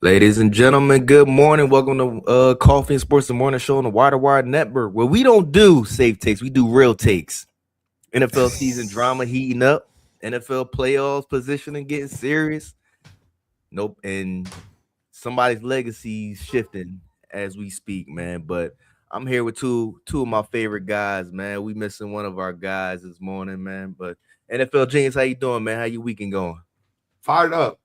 Ladies and gentlemen, good morning. Welcome to Coffee and Sports, the morning show on the Wide Network, where we don't do safe takes, we do real takes. NFL season drama heating up, NFL playoffs positioning getting serious. Nope, and somebody's legacy shifting as we speak, man. But I'm here with two of my favorite guys, man. We missing one of our guys this morning, man. But NFL James, how you doing, man? How your weekend going? Fired up.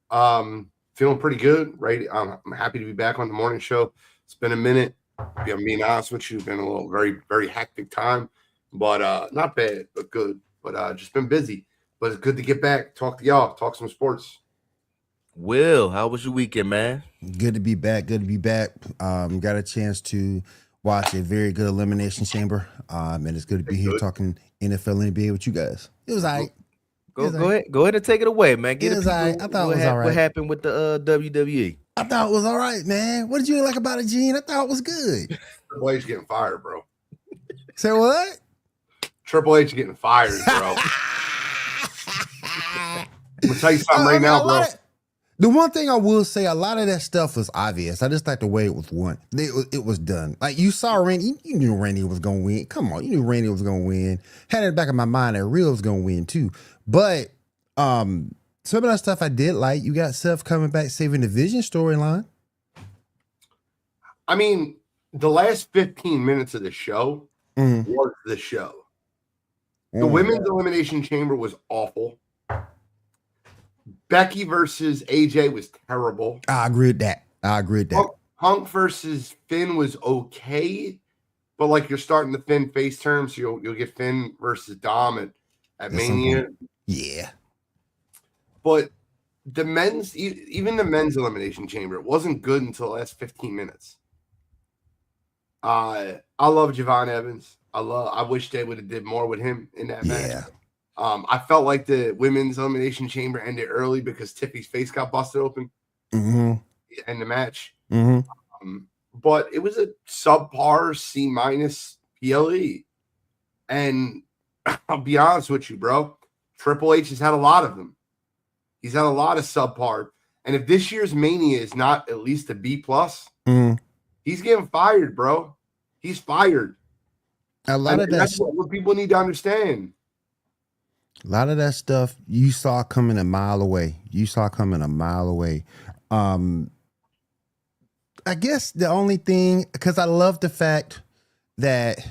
Feeling pretty good. Right. I'm happy to be back on the morning show. It's been a minute. I'm being honest with you. It's been a little very hectic time, but not bad, but good. But just been busy. But it's good to get back, talk to y'all, talk some sports. Will, how was your weekend, man? Good to be back. Good to be back. Got a chance to watch a very good Elimination Chamber. And it's good to be here talking NFL and NBA with you guys. It was all right. Go ahead and take it away, man. It was all right. I thought it was all right. What happened with the WWE? I thought it was all right, man. What did you like about it, Gene? I thought it was good. Triple H getting fired, bro. Say what? Triple H getting fired, bro. I'm gonna tell you something right now, bro. The one thing I will say, a lot of that stuff was obvious. I just like the way it was won. It was done. Like you saw Randy, you knew Randy was gonna win. Come on, you knew Randy was gonna win. Had it in the back of my mind that Real was gonna win too. But some of that stuff I did like. You got Seth coming back, saving the Vision storyline. I mean, the last 15 minutes of the show was the show. The women's elimination chamber was awful. Becky versus AJ was terrible. I agree with that. Punk versus Finn was okay, but like you're starting the Finn face turn, so you'll get Finn versus Dom at Mania. Yeah. But the men's, even the men's elimination chamber, it wasn't good until the last 15 minutes. I love Javon Evans. I wish they would have did more with him in that match. I felt like the women's elimination chamber ended early because Tiffy's face got busted open in the match. But it was a subpar C- PLE. And I'll be honest with you, bro. Triple H has had a lot of them. He's had a lot of subpar. And if this year's Mania is not at least a B+, he's getting fired, bro. He's fired. That's what people need to understand. A lot of that stuff you saw coming a mile away. I guess the only thing, because I love the fact that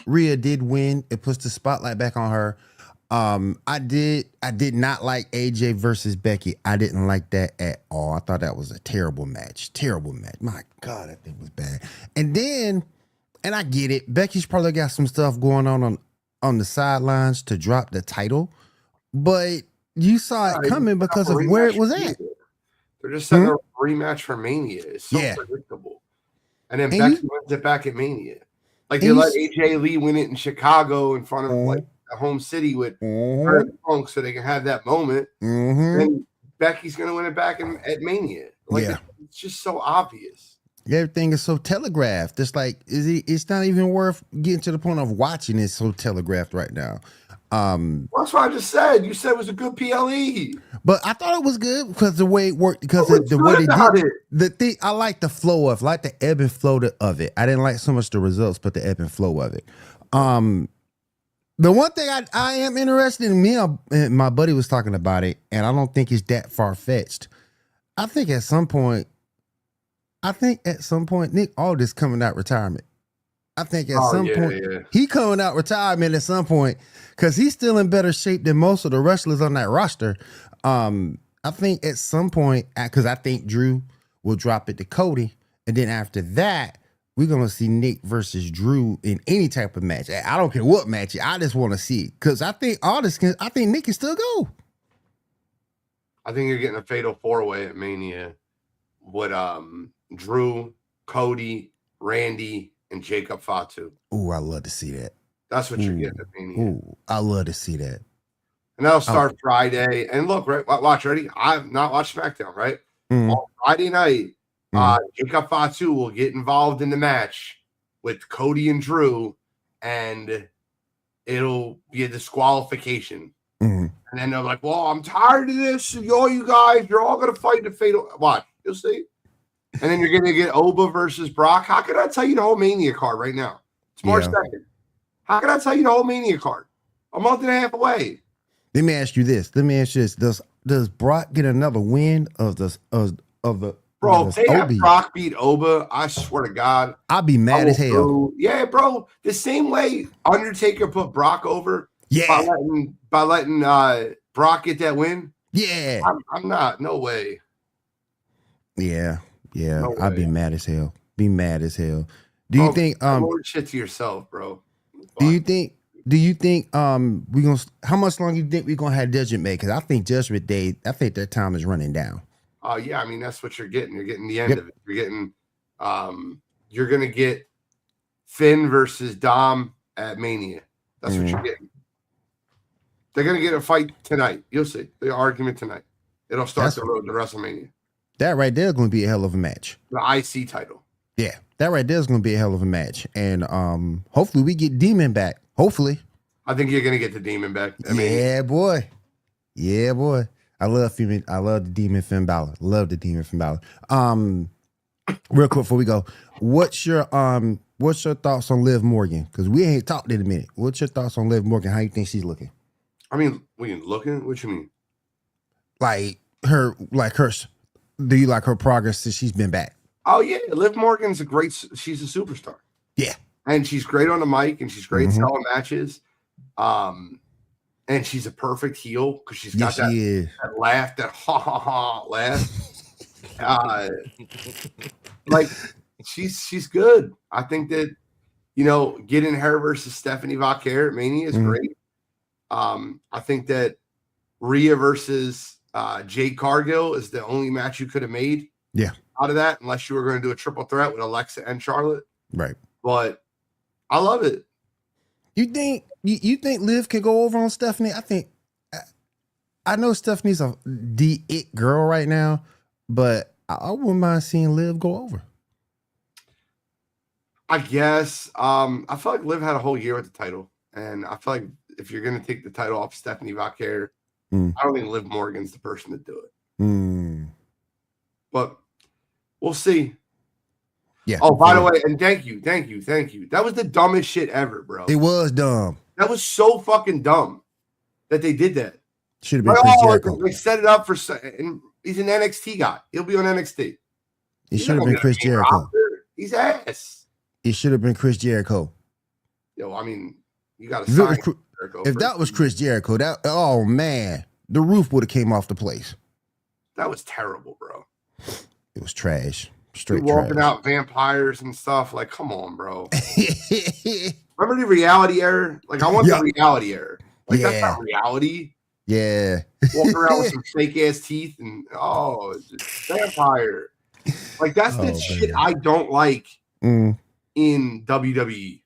Rhea did win, it puts the spotlight back on her. I did not like AJ versus Becky. I didn't like that at all. I thought that was a terrible match. My God, that thing was bad. And I get it. Becky's probably got some stuff going on the sidelines to drop the title, but you saw it coming because of where it was at. They're just setting a rematch for Mania. It's so predictable. And then Becky wins it back at Mania. Like they let AJ Lee win it in Chicago in front of like a home city with Punk so they can have that moment. And Becky's going to win it back at Mania. Like it's just so obvious. Everything is so telegraphed. It's like it's not even worth getting to the point of watching. It's so telegraphed right now. That's what I just said. You said it was a good PLE, but I thought it was good because the way it worked. Because the way they did it. The thing I like the flow of, like the ebb and flow of it. I didn't like so much the results, but the ebb and flow of it. The one thing I am interested in, me and my buddy was talking about it, and I don't think it's that far fetched. I think at some point Nick Aldis coming out retirement. I think at some point he coming out retirement at some point because he's still in better shape than most of the wrestlers on that roster. I think at some point, because I think Drew will drop it to Cody, and then after that, we're gonna see Nick versus Drew in any type of match. I don't care what match. I just want to see it because I think Nick can still go. I think you're getting a fatal 4-way at Mania with Drew, Cody, Randy, and Jacob Fatu. Ooh, I love to see that. That's what you're getting at Mania. Ooh, I love to see that. And that'll start Friday. And look, right, watch, ready? I've not watched SmackDown, right? On Friday night, Jacob Fatu will get involved in the match with Cody and Drew, and it'll be a disqualification. And then they're like, well, I'm tired of this. All you guys, you're all going to fight the fatal. Watch, you'll see. And then you're going to get Oba versus Brock. How could I tell you the whole Mania card right now? It's March 2nd. How can I tell you the whole Mania card? A month and a half away. Let me ask you this. Does Brock get another win of the Bro, if they have Brock beat Oba, I swear to God, I'll be mad as hell. Yeah, bro. The same way Undertaker put Brock over, by letting Brock get that win. Yeah, I'm not. No way. Yeah, No I'd be mad as hell. Be mad as hell. Do you think shit to yourself, bro? Do you think we gonna how much longer you think we're gonna have Judgment Day? Because I think Judgment Day, I think their time is running down. Yeah, I mean that's what you're getting. You're getting the end of it. You're getting you're gonna get Finn versus Dom at Mania. That's what you're getting. They're gonna get a fight tonight. You'll see the argument tonight. It'll start the road to WrestleMania. That right there is gonna be a hell of a match. The IC title. Yeah, that right there is gonna be a hell of a match. And hopefully we get Demon back. Hopefully. I think you're gonna get the Demon back. Yeah, boy. I love the Demon Finn Balor. Love the Demon Finn Balor. Real quick before we go, what's your thoughts on Liv Morgan? Because we ain't talked in a minute. What's your thoughts on Liv Morgan? How you think she's looking? I mean, when you're looking, what you mean? Like her. Do you like her progress since she's been back? Oh yeah, Liv Morgan's she's a superstar. Yeah. And she's great on the mic and she's great selling matches. And she's a perfect heel because she's got that laugh, that ha ha ha laugh. Like she's good. I think that getting her versus Stephanie Vaquer at Mania is great. I think that Rhea versus Jade Cargill is the only match you could have made. Yeah. Out of that, unless you were going to do a triple threat with Alexa and Charlotte. Right. But I love it. You think Liv can go over on Stephanie? I know Stephanie's the it girl right now, but I wouldn't mind seeing Liv go over. I guess. I feel like Liv had a whole year with the title, and I feel like if you're going to take the title off Stephanie Vaquer, I don't think Liv Morgan's the person to do it. But we'll see. Yeah. Oh, by the way, and thank you. That was the dumbest shit ever, bro. It was dumb. That was so fucking dumb that they did that. Should have been Chris Jericho. They set it up and he's an NXT guy. He'll be on NXT. It should have been Chris Jericho. He's ass. It should have been Chris Jericho. Yo, I mean, you got to sign Jericho. If that was Chris Jericho, oh man, the roof would have came off the place. That was terrible, bro. It was trash. Straight walking trash. out vampires and stuff. Like, come on, bro. Remember the reality era? Like, I want the reality era. Like, that's not reality. Yeah. Walking around with some fake ass teeth and vampire. Like, that's the shit I don't like in WWE.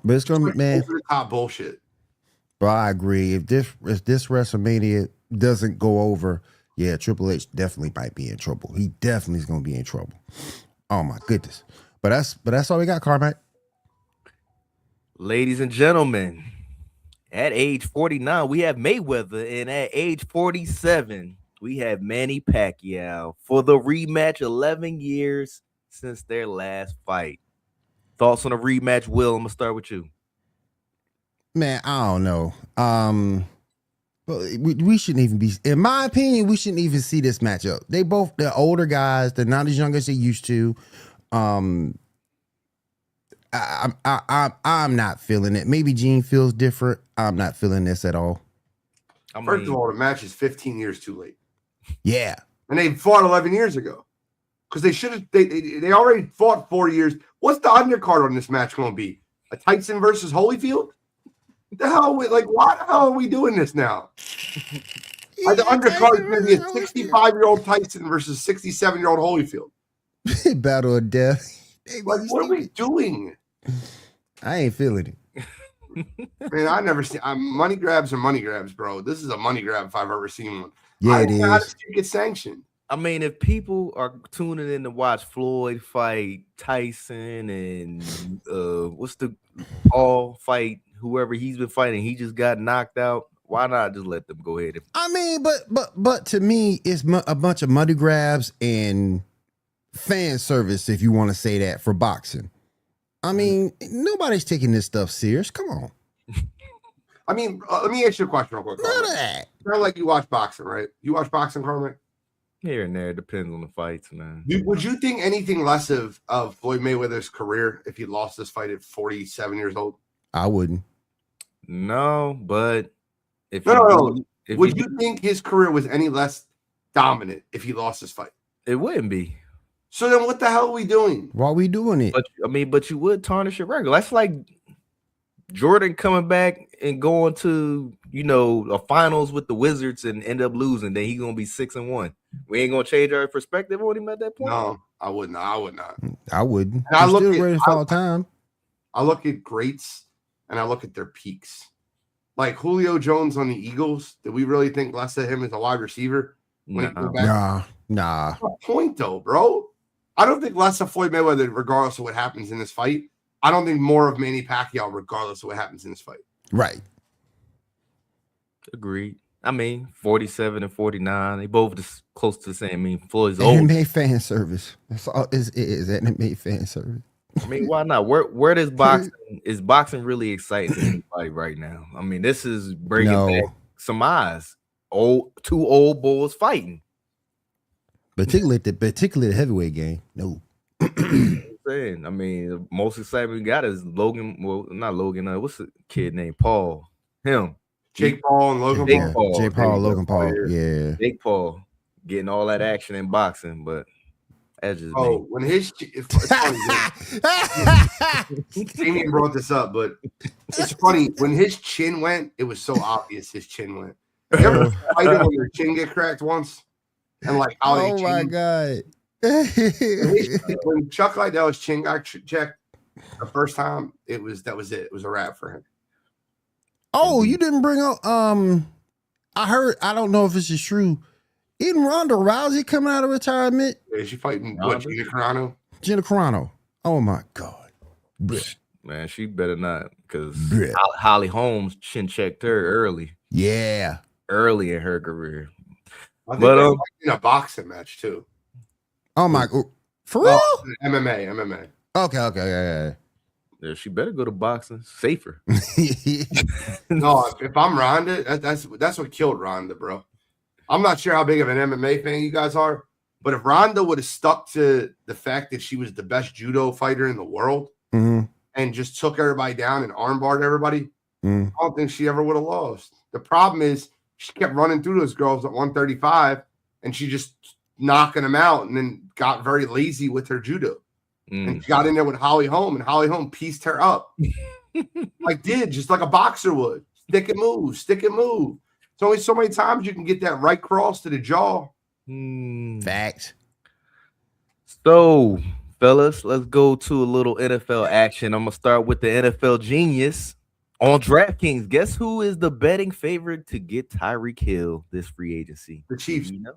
But it's gonna be, man, over the top bullshit. But I agree. If this WrestleMania doesn't go over, yeah, Triple H definitely might be in trouble. He definitely is gonna be in trouble. Oh my goodness. But that's all we got, Carmack. Ladies and gentlemen, at age 49, we have Mayweather, and at age 47, we have Manny Pacquiao for the rematch. 11 years since their last fight. Thoughts on the rematch, Will? I'm gonna start with you. Man, I don't know. We shouldn't even be. In my opinion, we shouldn't even see this matchup. They're older guys. They're not as young as they used to. I'm not feeling it. Maybe Gene feels different. I'm not feeling this at all. First of all, the match is 15 years too late. Yeah, and they fought 11 years ago because they should have. They already fought 4 years. What's the undercard on this match going to be? A Tyson versus Holyfield? The hell? Why the hell are we doing this now? The undercard is going to be a 65-year-old Tyson versus 67-year-old Holyfield. Battle of death. What are we doing? I ain't feeling it. Man, I never seen money grabs are money grabs, bro. This is a money grab if I've ever seen one. Yeah, it is. How does it get sanctioned? I mean, if people are tuning in to watch Floyd fight Tyson and what's the all fight whoever he's been fighting, he just got knocked out Why not just let them go ahead? I mean, but to me, it's a bunch of money grabs and fan service, if you want to say that, for boxing. I mean, nobody's taking this stuff serious. Come on. I mean, let me ask you a question real quick. None of that. Not like you watch boxing, right? You watch boxing, Carmen? Here and there, depends on the fights, man. Would you think anything less of Floyd Mayweather's career if he lost this fight at 47 years old? I wouldn't. No, but if No. If Would you think his career was any less dominant if he lost this fight? It wouldn't be. So then what the hell are we doing? Why are we doing it? But you would tarnish your record. That's like Jordan coming back and going to, a finals with the Wizards and end up losing. Then he's gonna be 6-1. We ain't gonna change our perspective on him at that point. No, I would not. I would not. I wouldn't. And I He's look still at- greatest of all time. I look at greats and I look at their peaks. Like Julio Jones on the Eagles. Did we really think less of him as a wide receiver? When he Nah. came back? Nah. What's the point though, bro? I don't think less of Floyd Mayweather, regardless of what happens in this fight. I don't think more of Manny Pacquiao, regardless of what happens in this fight. Right. Agreed. I mean, 47 and 49. They both just close to the same. I mean, Floyd's old. Anime fan service. That's all it is. Anime fan service. I mean, why not? Where does boxing is boxing really exciting to anybody right now? I mean, this is bringing back some eyes. Two old bulls fighting. Particularly the heavyweight game. No. I'm saying, I mean, the most excitement we got is Logan. Well, not Logan. What's the kid named Paul? Him. Jake Paul and Logan Jake Paul. Paul. Jake Paul, Logan Paul. Yeah. Jake Paul getting all that action in boxing, but that's just Oh, me. when his it's funny, Damien brought this up, but it's funny when his chin went. It was so obvious his chin went. You ever fight when your chin get cracked once, and like how Oh they my chin- god. when Chuck Liddell's chin got checked the first time, that was it. It was a wrap for him. Oh, you didn't bring up I heard, I don't know if this is true. Isn't Ronda Rousey coming out of retirement? Is she fighting what, Ronda? Gina Carano? Gina Carano. Oh my god. Blech. Man, she better not, because Blech. Holly Holmes chin checked her early Yeah. in her career. I think But, they're fighting a boxing match too. Oh my, for real? Oh, MMA. Okay, yeah. Yeah, she better go to boxing. Safer. No, if I'm Ronda, that's what killed Ronda, bro. I'm not sure how big of an MMA fan you guys are, but if Ronda would have stuck to the fact that she was the best judo fighter in the world Mhm. and just took everybody down and armbarred everybody, Mhm. I don't think she ever would have lost. The problem is she kept running through those girls at 135 and she just knocking them out and then got very lazy with her judo. And she got in there with Holly Holm, and Holly Holm pieced her up. Just like a boxer would. Stick and move. It's only so many times you can get that right cross to the jaw. Facts. So, fellas, let's go to a little NFL action. I'm gonna start with the NFL genius on DraftKings. Guess who is the betting favorite to get Tyreek Hill this free agency? The Chiefs. You know?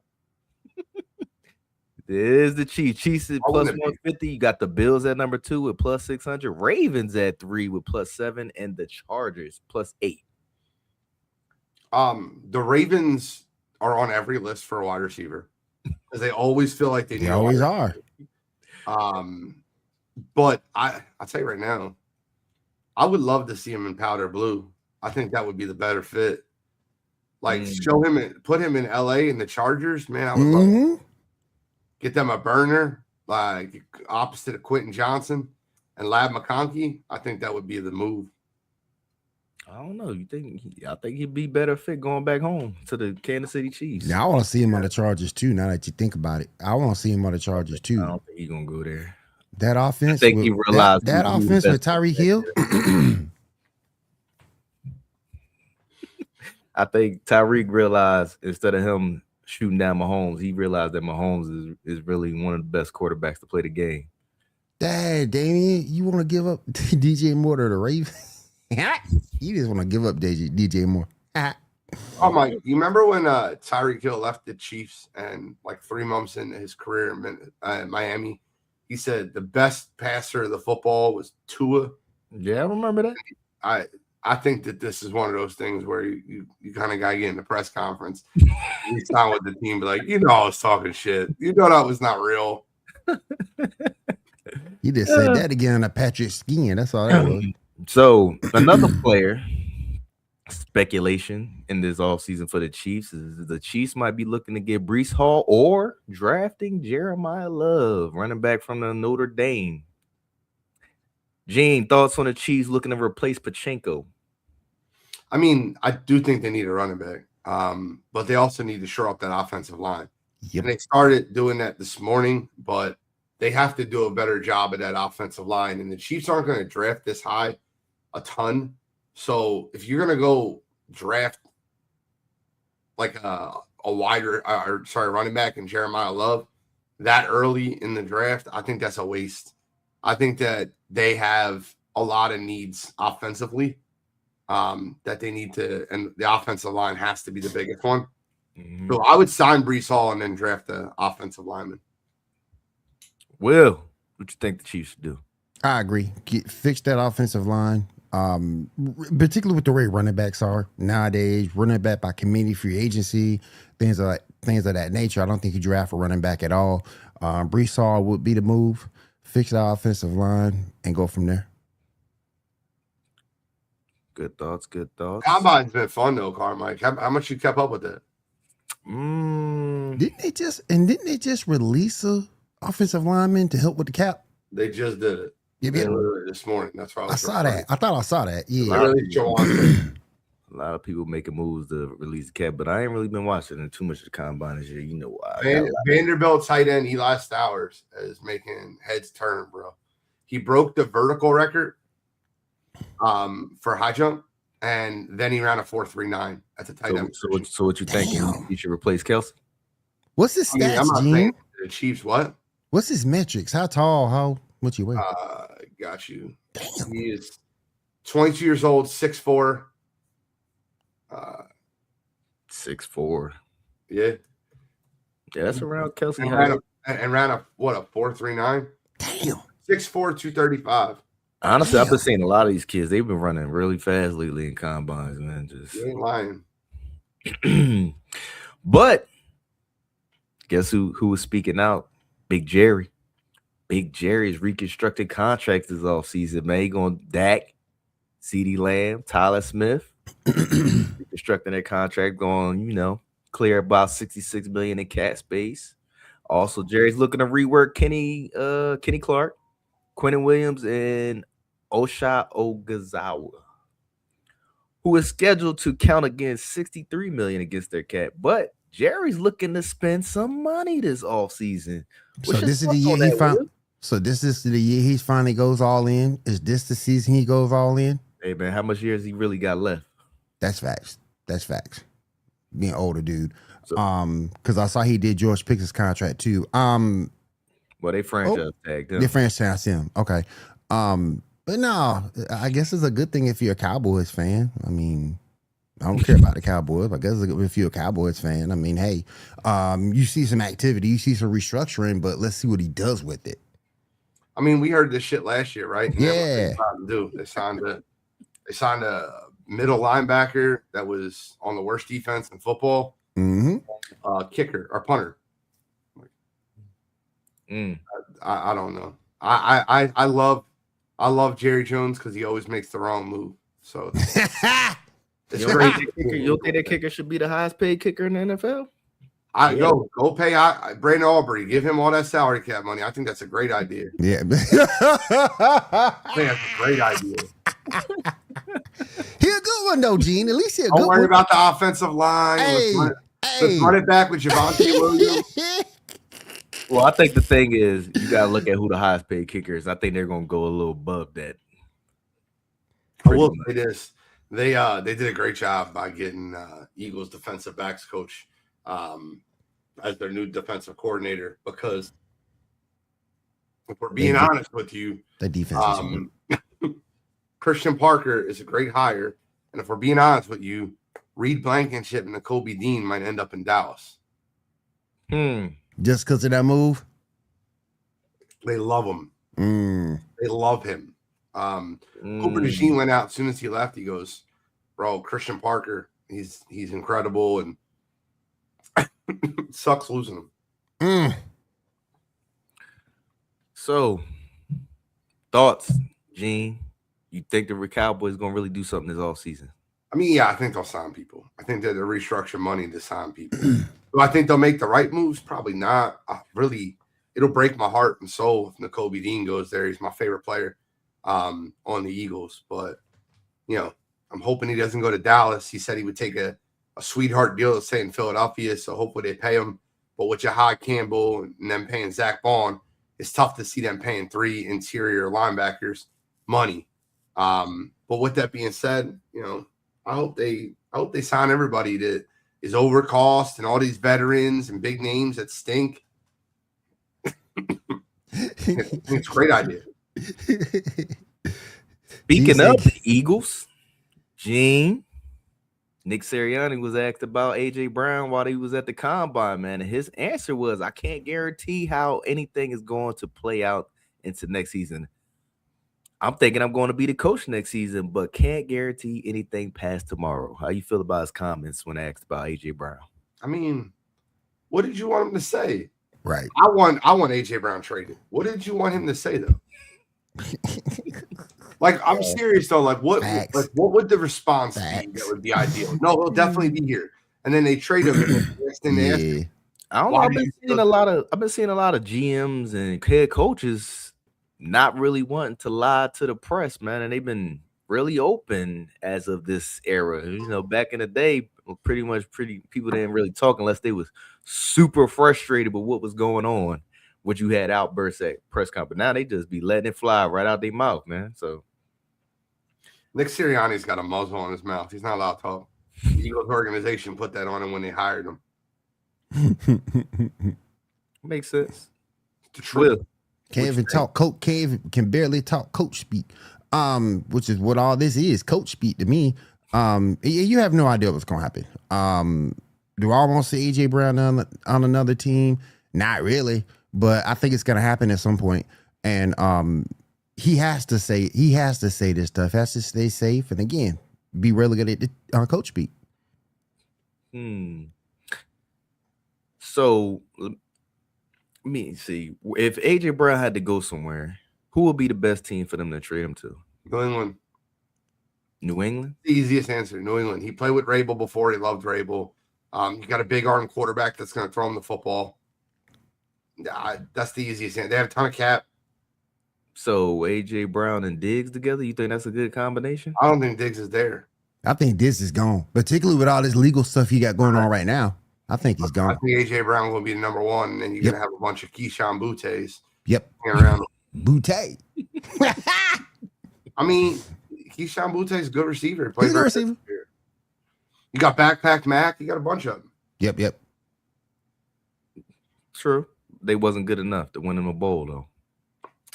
It is the Chiefs. Chiefs is Why plus wouldn't it be? 150. You got the Bills at number 2 with plus 600. Ravens at 3 with plus 7, and the Chargers plus 8. The Ravens are on every list for a wide receiver because they always feel like they They need. always are. But I'll tell you right now, I would love to see him in powder blue. I think that would be the better fit. Like show him and put him in LA in the Chargers, man. I would love Mhm. get them a burner, like opposite of Quentin Johnson and Lab McConkey. I think that would be the move. I don't know. I think he'd be better fit going back home to the Kansas City Chiefs. Now I want to see him on the Chargers too. Now that you think about it, I want to see him on the Chargers I too. don't think he's gonna go there. That offense. I think he realized that who was offense the with Tyreek Hill. I think Tyreek realized instead of him shooting down Mahomes, he realized that Mahomes is really one of the best quarterbacks to play the game. Dad, Damien, you want to give up DJ Moore to the Ravens? You just want to give up DJ Moore. Oh my! You remember when Tyreek Hill left the Chiefs and like 3 months into his career in Miami, he said the best passer of the football was Tua. Yeah, I remember that. I think that this is one of those things where you kind of got to get in the press conference. You sound with the team, be like, I was talking shit. That was not real. You just said that again on a Patrick skin. That's all that was. So another player speculation in this offseason for the Chiefs is the Chiefs might be looking to get Breece Hall or drafting Jeremiah Love, running back from the Notre Dame. Gene, thoughts on the Chiefs looking to replace Pachenko? I mean, I do think they need a running back, but they also need to shore up that offensive line. Yep. And they started doing that this morning, but they have to do a better job of that offensive line. And the Chiefs aren't going to draft this high a ton. So if you're going to go draft like a running back in Jeremiah Love that early in the draft, I think that's a waste. I think that they have a lot of needs offensively that they need to, and the offensive line has to be the biggest one. Mm-hmm. So I would sign Breece Hall and then draft the offensive lineman. Will, what you think the Chiefs should do? I agree. Fix that offensive line. Particularly with the way running backs are nowadays, running back by committee, free agency, things of that nature. I don't think you draft a running back at all. Breece Hall would be the move. Fix the offensive line and go from there. Good thoughts. Combine's been fun though, Carmike. How much you kept up with it? Didn't they just release a offensive lineman to help with the cap? They just did it. Yeah, this morning. That's why I saw that. I thought I saw that. Yeah. A lot of people making moves to release the cap, but I ain't really been watching too much of the combine this year. You know why? Vanderbilt tight end Eli Stowers is making heads turn, bro. He broke the vertical record for high jump, and then he ran a 4.39 at the tight end. So what you thinking? You should replace Kelsey? What's his stats, I'm not Gene? saying the Chiefs what? What's his metrics? How tall? What you weigh? Got you. Damn. He is 22 years old, 6'4". 6'4". Yeah, that's around Kelsey. And ran a 4.39. Damn. 6'4", 235. Honestly, I've been seeing a lot of these kids. They've been running really fast lately in combines, man. Just you ain't lying. But guess who was speaking out? Big Jerry. Big Jerry is reconstructing contracts this offseason, man. He going Dak, CeeDee Lamb, Tyler Smith, reconstructing their contract, going, clear about $66 million in cap space. Also, Jerry's looking to rework Kenny Clark, Quentin Williams, and Osha Ogazawa, who is scheduled to count against $63 million against their cap. But Jerry's looking to spend some money this offseason. So this is the year he found. So this is the year he finally goes all in. Is this the season he goes all in? Hey man, how much years he really got left? That's facts. Being older, dude. Because I saw he did George Pickens' contract too. Well, they franchise tagged him. They franchise him. Okay. But no, I guess it's a good thing if you're a Cowboys fan. I mean, I don't care about the Cowboys. I guess if you're a Cowboys fan, I mean, hey, you see some activity, you see some restructuring, but let's see what he does with it. I mean, we heard this shit last year, right? And yeah. They signed a middle linebacker that was on the worst defense in football. Mm-hmm. Kicker or punter. I don't know. I love Jerry Jones because he always makes the wrong move. So you don't think that kicker should be the highest paid kicker in the NFL? Go pay Brandon Aubrey. Give him all that salary cap money. I think that's a great idea. Yeah. I think that's a great idea. He a good one though, Gene. At least he a good one. Don't worry about the offensive line. Let's run it back with Javonte Williams. Well, I think the thing is you gotta look at who the highest paid kicker is. I think they're gonna go a little above that. I will say this. They did a great job by getting Eagles defensive backs coach as their new defensive coordinator, because if we're being honest with you, the defense Christian Parker is a great hire, and if we're being honest with you, Reed Blankenship and Kobe Dean might end up in Dallas. Just because of that move? They love him. They love him. Cooper DeJean went out as soon as he left. He goes, bro, Christian Parker, he's incredible, and sucks losing him. So, thoughts, Gene? You think the Cowboys gonna really do something this offseason? I mean, yeah, I think they'll sign people. I think that they'll restructure money to sign people. Do I think they'll make the right moves? Probably not. It'll break my heart and soul if Nakobe Dean goes there. He's my favorite player on the Eagles. But, I'm hoping he doesn't go to Dallas. He said he would take a sweetheart deal to stay in Philadelphia, so hopefully they pay him. But with Jahad Campbell and them paying Zach Bond, it's tough to see them paying 3 interior linebackers money. But with that being said, I hope they sign everybody that is over cost and all these veterans and big names that stink. It's a great idea. Speaking of the Eagles, Gene, Nick Sirianni was asked about AJ Brown while he was at the combine, man, and his answer was, I can't guarantee how anything is going to play out into next season. I'm thinking I'm going to be the coach next season, but can't guarantee anything past tomorrow. How you feel about his comments when asked about AJ Brown? I mean, what did you want him to say? Right. I want AJ Brown traded. What did you want him to say though? Like, I'm serious though. Like, what would the response be that would be ideal? No, he'll definitely be here. And then they trade him. Next thing they ask him, I don't know. I've been seeing a lot of GMs and head coaches not really wanting to lie to the press, man, and they've been really open as of this era. Back in the day, people didn't really talk unless they was super frustrated with what was going on. What you had outbursts at press conference. Now they just be letting it fly right out their mouth, man. So Nick Sirianni's got a muzzle on his mouth. He's not allowed to talk. The Eagles organization put that on him when they hired him. Makes sense. The truth. Can't even talk coach. Can barely talk coach speak. Which is what all this is, coach speak to me. You have no idea what's gonna happen. Do I want to see AJ Brown on another team? Not really, but I think it's gonna happen at some point. And he has to say this stuff. Has to stay safe, and again, be relegated on coach speak. So let me see. If AJ Brown had to go somewhere, who would be the best team for them to trade him to? New England. New England? The easiest answer, New England. He played with Rabel before. He loved Rabel. You got a big arm quarterback that's going to throw him the football. That's the easiest answer. They have a ton of cap. So AJ Brown and Diggs together, you think that's a good combination? I don't think Diggs is there. I think Diggs is gone, particularly with all this legal stuff he got going on right now. I think he's gone. I think AJ Brown will be the number one, and then you're going to have a bunch of Keyshawn Bouttes. Yep. Around. Boutte. I mean, Keyshawn Boutte is a good receiver. He's a good receiver. You got Backpack Mac. You got a bunch of them. Yep. True. They wasn't good enough to win him a bowl, though.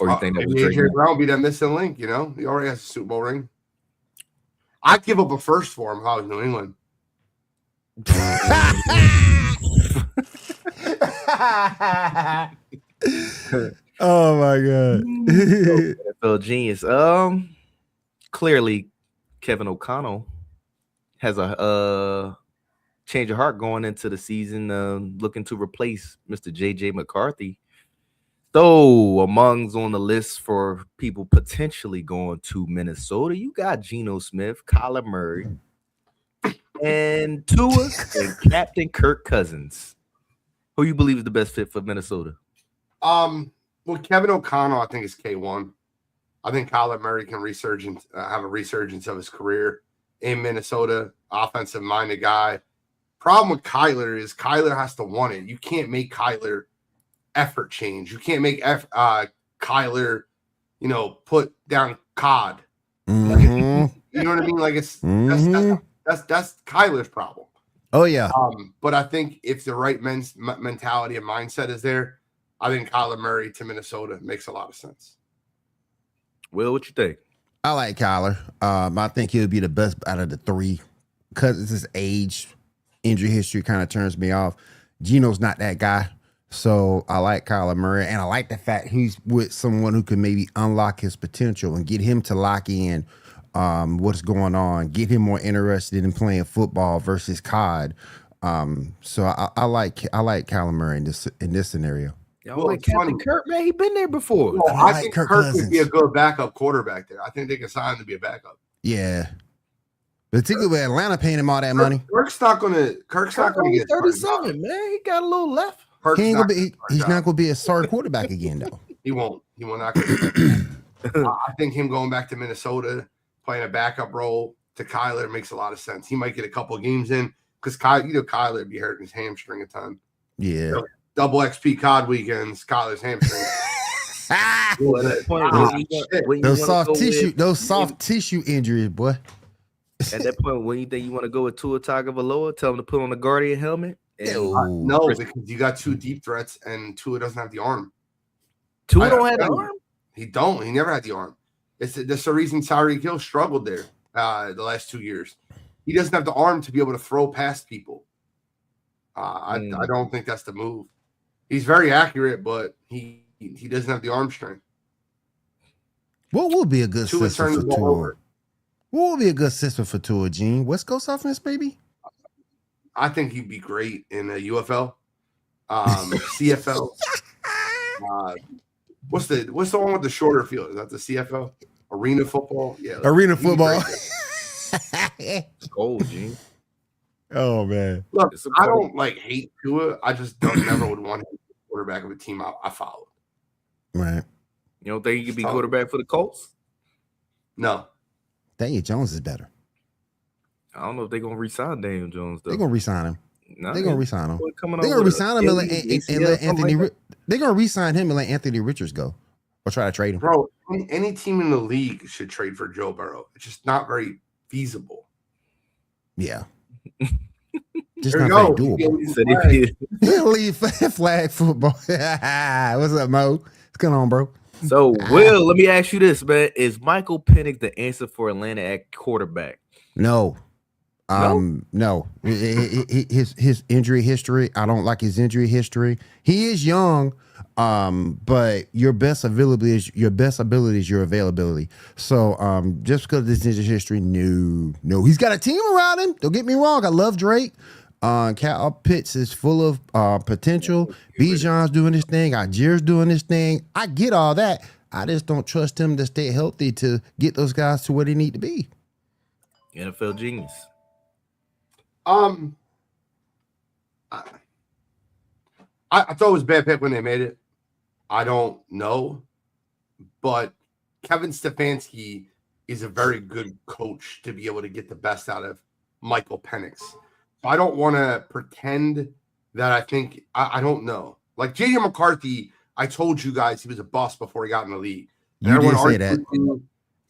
Or you think that was AJ Brown will be that missing link, He already has a Super Bowl ring. I'd give up a first for him if I was New England. Oh my God. NFL genius. Clearly Kevin O'Connell has a change of heart going into the season, looking to replace Mr. JJ McCarthy. So amongst on the list for people potentially going to Minnesota, you got Geno Smith, Kyler Murray, and Tua and Captain Kirk Cousins. Who you believe is the best fit for Minnesota? Well, Kevin O'Connell, I think, is K1. I think Kyler Murray can have a resurgence of his career in Minnesota. Offensive-minded guy. Problem with Kyler is Kyler has to want it. You can't make Kyler effort change. You can't make Kyler, put down COD. Mm-hmm. You know what I mean? Like that's Kyler's problem. Oh yeah. But I think if the right mentality and mindset is there, I think Kyler Murray to Minnesota makes a lot of sense. Will, what you think? I like Kyler. I think he'll be the best out of the three because it's his age, injury history kind of turns me off. Geno's not that guy. So I like Kyler Murray, and I like the fact he's with someone who can maybe unlock his potential and get him to lock in what's going on, get him more interested in playing football versus COD. So I like Kyler Murray in this scenario. Y'all like Captain Kirk, man. He been there before. Well, I think Kirk would be a good backup quarterback there. I think they can sign him to be a backup. Yeah. Particularly with Atlanta paying him all that money. Kirk's not gonna get 37, man. He got a little left. He's not gonna be a starter quarterback again, though. He won't. He will not. I think him going back to Minnesota, playing a backup role to Kyler makes a lot of sense. He might get a couple of games in because Kyler would be hurting his hamstring a ton. Yeah. So, double XP COD weekends, Kyler's hamstring. Those soft tissue injuries, boy. At that point, when you think you want to go with Tua Tagovailoa, tell him to put on the Guardian helmet. No, because you got two deep threats, and Tua doesn't have the arm. Tua don't have the arm? He don't. He never had the arm. That's the reason Tyreek Hill struggled there the last 2 years. He doesn't have the arm to be able to throw past people. I don't think that's the move. He's very accurate, but he doesn't have the arm strength. What will be a good system for Tua? What will be a good system for Tua, Gene? West Coast offense, baby? I think he'd be great in a UFL, CFL. What's the one with the shorter field? Is that the CFL? Arena football? Yeah. Arena football. It's cold, Gene. Oh, man. Look, I don't hate Tua. I just never would want him to be quarterback of a team I follow. Right. You don't think he could be quarterback for the Colts? No. Daniel Jones is better. I don't know if they're going to re-sign Daniel Jones, though. They're going to re-sign him. No, they're going to re-sign him. They're going to re-sign him and let Anthony. They're going to re-sign him and let Anthony Richards go, or try to trade him. Bro, any team in the league should trade for Joe Burrow. It's just not very feasible. Yeah. Just not very doable. Leave flag football. What's up, Mo? What's going on, bro? So, Will, let me ask you this, man. Is Michael Penix the answer for Atlanta at quarterback? No. No. His injury history. I don't like his injury history. He is young, but your best ability is your availability. So just because of this injury history, no. He's got a team around him. Don't get me wrong. I love Drake. Cal Pitts is full of potential. Bijan's doing this thing. Ajir's doing this thing. I get all that. I just don't trust him to stay healthy to get those guys to where they need to be. NFL genius. I thought it was a bad pick when they made it. I don't know, but Kevin Stefanski is a very good coach to be able to get the best out of Michael Penix. So I don't want to pretend that I think I don't know. Like JJ McCarthy, I told you guys he was a bust before he got in the league. You did say that.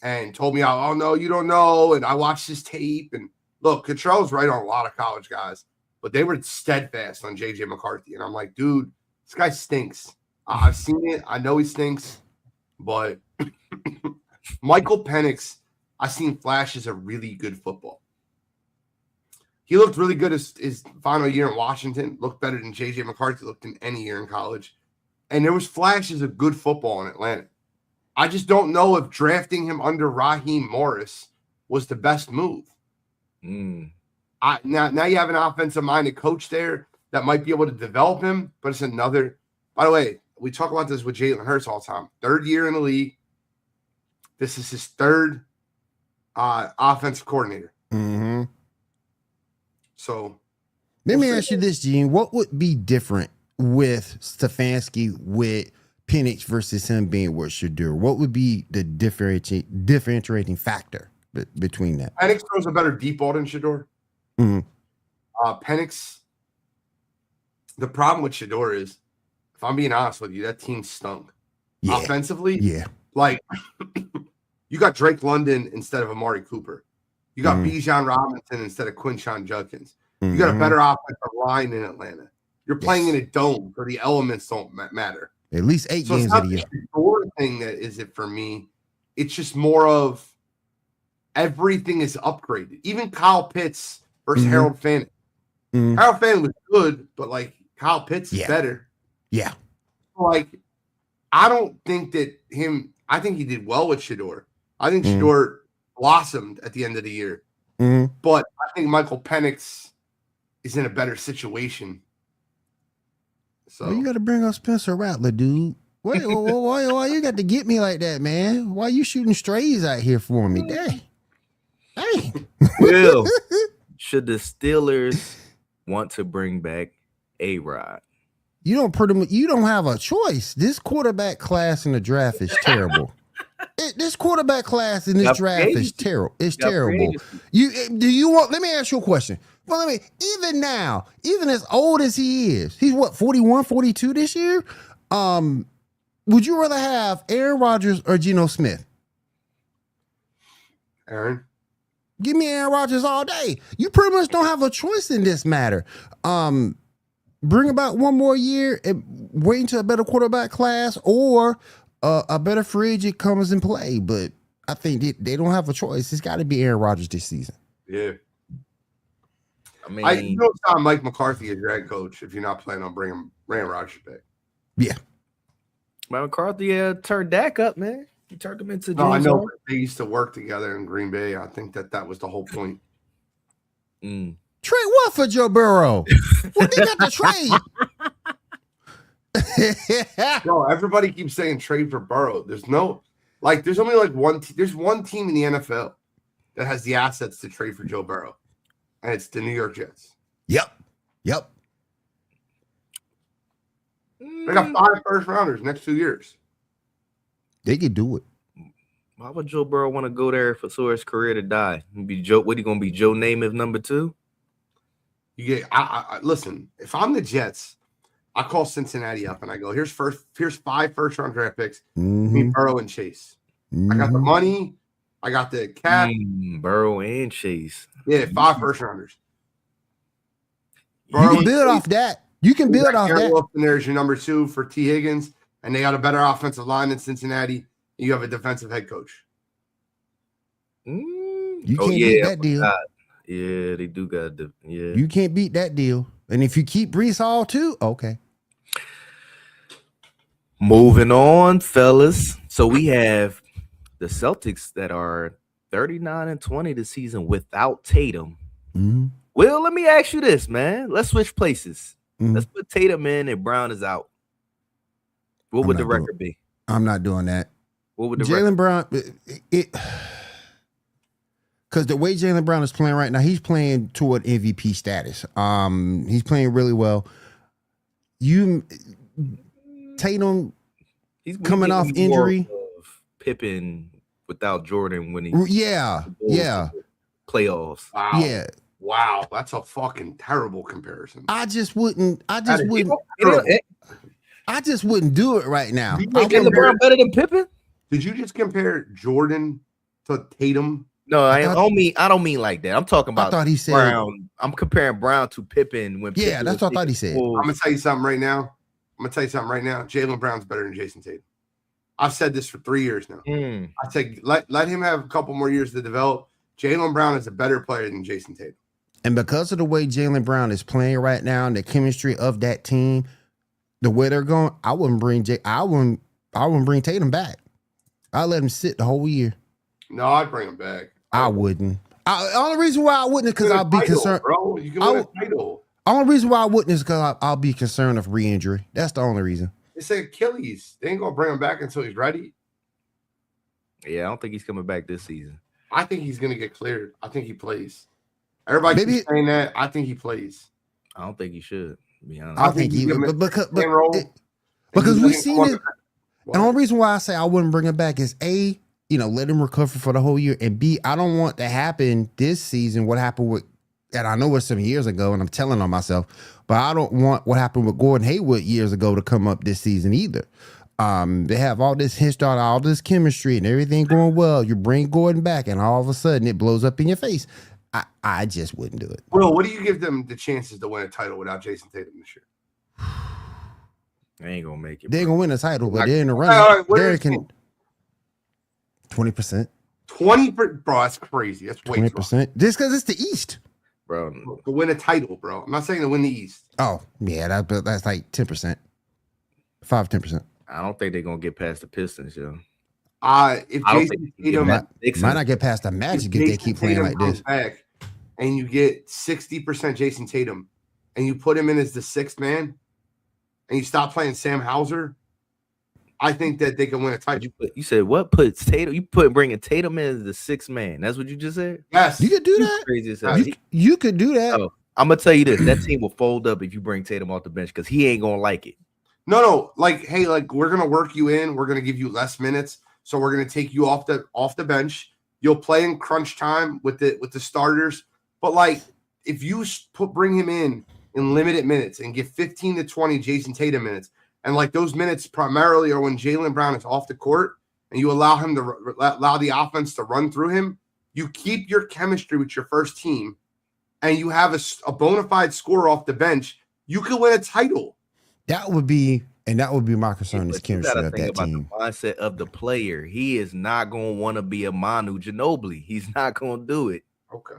And told me, oh no, you don't know. And I watched his tape. And look, Cottrell's right on a lot of college guys, but they were steadfast on JJ McCarthy. And I'm like, dude, this guy stinks. I've seen it. I know he stinks. But Michael Penix, I've seen flashes of really good football. He looked really good his final year in Washington. Looked better than JJ McCarthy looked in any year in college. And there was flashes of good football in Atlanta. I just don't know if drafting him under Raheem Morris was the best move. Now you have an offensive-minded coach there that might be able to develop him, but it's another. By the way, we talk about this with Jalen Hurts all the time. 3rd year in the league. This is his 3rd offensive coordinator. Mm-hmm. So let me ask you this, Gene. What would be different with Stefanski with Penix versus him being with Shedeur? What would be the differentiating factor between that? Penix throws a better deep ball than Shedeur. Mm-hmm. Penix, the problem with Shedeur is, if I'm being honest with you, that team stunk. Yeah. Offensively, yeah. Like, you got Drake London instead of Amari Cooper. You got Bijan Robinson instead of Quinshon Judkins. You got a better offensive line in Atlanta. You're playing in a dome, so the elements don't matter. At least 8 games of the year. The thing that is it for me, it's just more of everything is upgraded. Even Kyle Pitts versus Harold Fanning. Harold Fanning was good, but like Kyle Pitts is better. Yeah. Like, I don't think that I think he did well with Shedeur. I think Mm. Shedeur blossomed at the end of the year. Mm. But I think Michael Penix is in a better situation. So Well, you got to bring up Spencer Rattler, dude. Why you got to get me like that, man? Why you shooting strays out here for me? Dang. Will, should the Steelers want to bring back A-Rod? You don't have a choice. This quarterback class in the draft is terrible. This quarterback class in this Got draft free is agency. terrible. It's Got free terrible. agency. Let me ask you a question. Well, even now, even as old as he is, he's what, 41, 42 this year? Would you rather have Aaron Rodgers or Geno Smith? Aaron, Give me Aaron Rodgers all day. You pretty much don't have a choice in this matter. Bring about one more year and wait until a better quarterback class or a better free agent comes in play. But I think they don't have a choice. It's got to be Aaron Rodgers this season. yeah. I mean, You don't sign Mike McCarthy as your head coach if you're not planning on bringing Aaron Rodgers back. Yeah. Mike McCarthy turned Dak up, man. He turned him into No, I James know Harden. they used to work together in Green Bay. I think that was the whole point. Mm. Trade what for Joe Burrow? What they got to trade? No, everybody keeps saying trade for Burrow. There's only like there's one team in the NFL that has the assets to trade for Joe Burrow, and it's the New York Jets. Yep. They got 5 first rounders next 2 years. They could do it. Why would Joe Burrow want to go there for his career to die? Be Joe? What, he gonna be Joe Namath number 2? You get listen, if I'm the Jets, I call Cincinnati up and I go, here's 5 first round draft picks, me, Burrow, and Chase. I got the money, I got the cap. Burrow and Chase. Yeah, 5 first rounders. You can build off that. You can build off that. Wilson, there's your number 2 for T. Higgins, and they got a better offensive line in Cincinnati. You have a defensive head coach. You can't beat that deal. Yeah, they do got the You can't beat that deal. And if you keep Brees Hall too, okay. Moving on, fellas. So we have the Celtics that are 39-20 this season without Tatum. Mm-hmm. Well, let me ask you this, man. Let's switch places. Mm-hmm. Let's put Tatum in and Brown is out. What would the record be? I'm not doing that. What would the Jaylen Brown? Because the way Jaylen Brown is playing right now, he's playing toward MVP status. He's playing really well. Tatum, he's coming off injury. Of Pippen without Jordan when he playoffs. Wow. Yeah. Wow, that's a fucking terrible comparison. I just wouldn't do it right now. You think LeBron better than Pippen? Did you just compare Jordan to Tatum? No, I don't mean like that. I'm talking about. I thought he said Brown. I'm comparing Brown to Pippen when. Yeah, Pippen that's what I thought he said. I'm gonna tell you something right now. Jaylen Brown's better than Jason Tatum. I've said this for 3 years now. I said let him have a couple more years to develop. Jaylen Brown is a better player than Jason Tatum. And because of the way Jaylen Brown is playing right now and the chemistry of that team, the way they're going, I wouldn't bring Tatum back. I'd let him sit the whole year. No, I'd bring him back. I wouldn't. The only reason why I wouldn't is because I'll be concerned. Bro, you can win a title. Only reason why I wouldn't is because I'll be concerned of re-injury. That's the only reason. It's Achilles. They ain't gonna bring him back until he's ready. Yeah, I don't think he's coming back this season. I think he's gonna get cleared. I think he plays. Everybody keeps saying that. I think he plays. I don't think he should. To be honest, I think he would, because we've seen it. The only reason why I say I wouldn't bring him back is A, let him recover for the whole year, and B, I don't want to happen this season. What happened with, and I know it's some years ago, and I'm telling on myself, but I don't want what happened with Gordon Hayward years ago to come up this season either. They have all this history, all this chemistry, and everything going well. You bring Gordon back, and all of a sudden it blows up in your face. I just wouldn't do it. Well, what do you give them the chances to win a title without Jason Tatum this year? they ain't gonna make it. They're gonna win a title, but they're in the running. They're 20%. 20%, bro. That's crazy. That's way 20%. Just because it's the East, bro. To win a title, bro. I'm not saying to win the East. Oh yeah, that's like 10%. 5-10%. I don't think they're gonna get past the Pistons, yo. If I don't Jason think they Tatum, get past Might not get past the Magic if they keep playing like comes this. back and you get 60% Jason Tatum, and you put him in as the sixth man, and you stop playing Sam Hauser, I think that they can win a title. You said what? Tatum? You bringing Tatum in as the sixth man? That's what you just said? Yes, You could do that. Crazy as hell. You could do that. Oh, I'm gonna tell you this: that team will fold up if you bring Tatum off the bench because he ain't gonna like it. No, like, hey, like we're gonna work you in. We're gonna give you less minutes, so we're gonna take you off the bench. You'll play in crunch time with the starters, but like if you bring him in limited minutes and get 15 to 20 Jason Tatum minutes, and like those minutes primarily are when Jaylen Brown is off the court, and you allow him to allow the offense to run through him, you keep your chemistry with your first team, and you have a bona fide scorer off the bench, you could win a title. That would be my concern is chemistry of that team. The mindset of the player. He is not going to want to be a Manu Ginobili. He's not going to do it. Okay.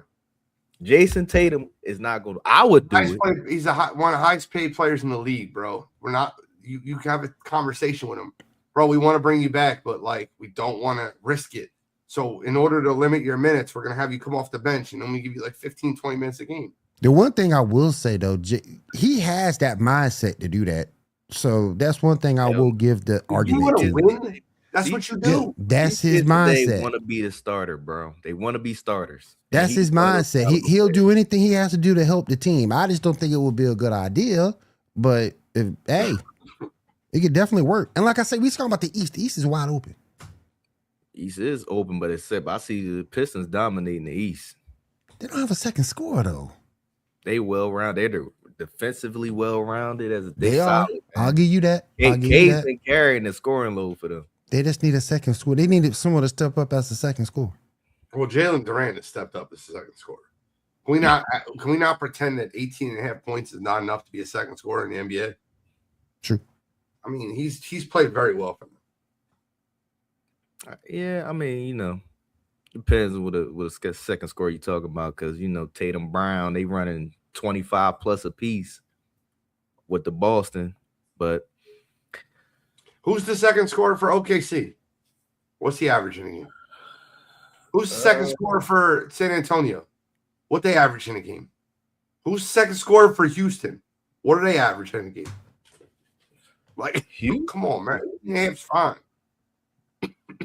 Jason Tatum is not going to. I would do it. He's one of the highest paid players in the league, bro. We're not. You have a conversation with him, bro. We want to bring you back, but like we don't want to risk it. So in order to limit your minutes, we're going to have you come off the bench and only give you like 15, 20 minutes a game. The one thing I will say though, he has that mindset to do that. So that's one thing I will give the argument to. Win? That's what you do. That's his mindset. They want to be the starter, bro. They want to be starters. That's his mindset. He'll do anything he has to do to help the team. I just don't think it would be a good idea. But it could definitely work. And like I said, we talking about the East. The East is wide open. East is open, but except I see the Pistons dominating the East. They don't have a second scorer though. They well-rounded. They're defensively well-rounded as they are. Solid, I'll give you that. K's been carrying the scoring load for them. They just need a second scorer. They needed someone to step up as the second scorer. Well, Jalen Durant has stepped up as the second scorer. Can we not pretend that 18.5 points is not enough to be a second scorer in the NBA? True. I mean, he's played very well for them. Yeah, I mean, depends on what a second score you talking about, because Tatum Brown, they running 25 plus a piece with the Boston, but who's the second scorer for OKC? What's he averaging a game? Who's the second scorer for San Antonio? What they average in a game? Who's the second scorer for Houston? What do they average in a game? Like, come on, man. Yeah, it's fine.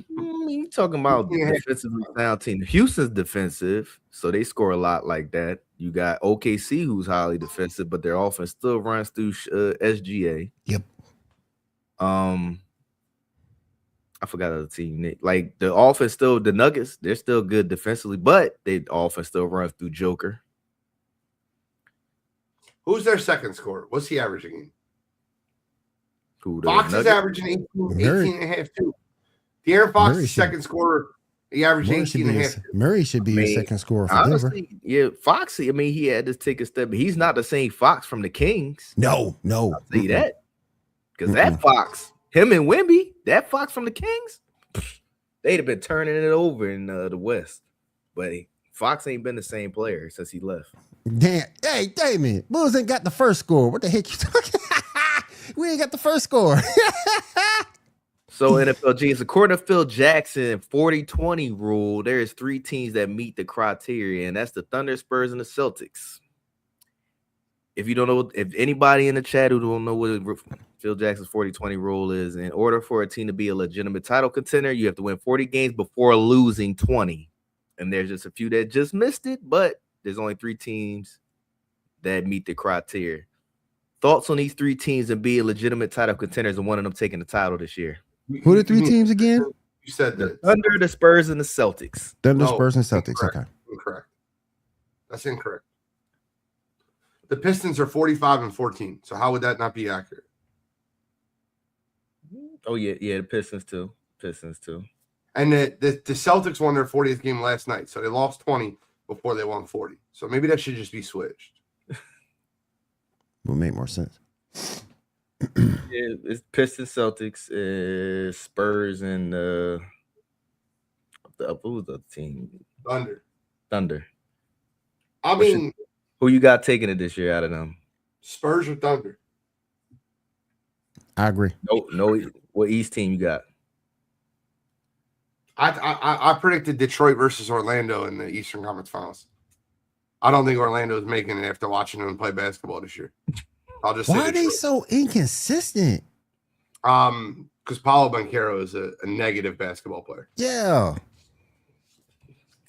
You talking about defensively sound team. Houston's defensive, so they score a lot like that. You got OKC, who's highly defensive, but their offense still runs through SGA. Yep. I forgot the team. Like the offense still, the Nuggets, they're still good defensively, but their offense still runs through Joker. Who's their second scorer? What's he averaging? Fox is averaging 18.5 too. De'Aaron Fox is second scorer. He averaged 18.5. Murray should be a second scorer for honestly, Denver. Yeah, Foxy. I mean, he had to take a step, but he's not the same Fox from the Kings. No. I'll say that. Because that Fox, him and Wemby, that Fox from the Kings, they'd have been turning it over in the West. But Fox ain't been the same player since he left. Damn. Hey, Damon, Bulls ain't got the first score. What the heck you talking? We ain't got the first score. So NFL G's, according to Phil Jackson, 40-20 rule, there's 3 teams that meet the criteria, and that's the Thunder, Spurs, and the Celtics. If you don't know, if anybody in the chat who don't know what Phil Jackson's 40-20 rule is, in order for a team to be a legitimate title contender, you have to win 40 games before losing 20. And there's just a few that just missed it, but there's only 3 teams that meet the criteria. Thoughts on these 3 teams and being legitimate title contenders and one of them taking the title this year? Who are the 3 teams again? You said the Thunder, the Spurs, and the Celtics. Thunder, Spurs, and Celtics. Incorrect. Okay. Incorrect. That's incorrect. The Pistons are 45-14. So how would that not be accurate? Oh, yeah, the Pistons too. And the Celtics won their 40th game last night. So they lost 20 before they won 40. So maybe that should just be switched. Will make more sense. Yeah, it's Pistons, Celtics, Spurs, and what was the team? Thunder. I mean, who you got taking it this year out of them? Spurs or Thunder? I agree. No. What East team you got? I predicted Detroit versus Orlando in the Eastern Conference Finals. I don't think Orlando is making it after watching them play basketball this year. I'll just say Why are they Detroit. so inconsistent? Because Paolo Banchero is a negative basketball player. Yeah.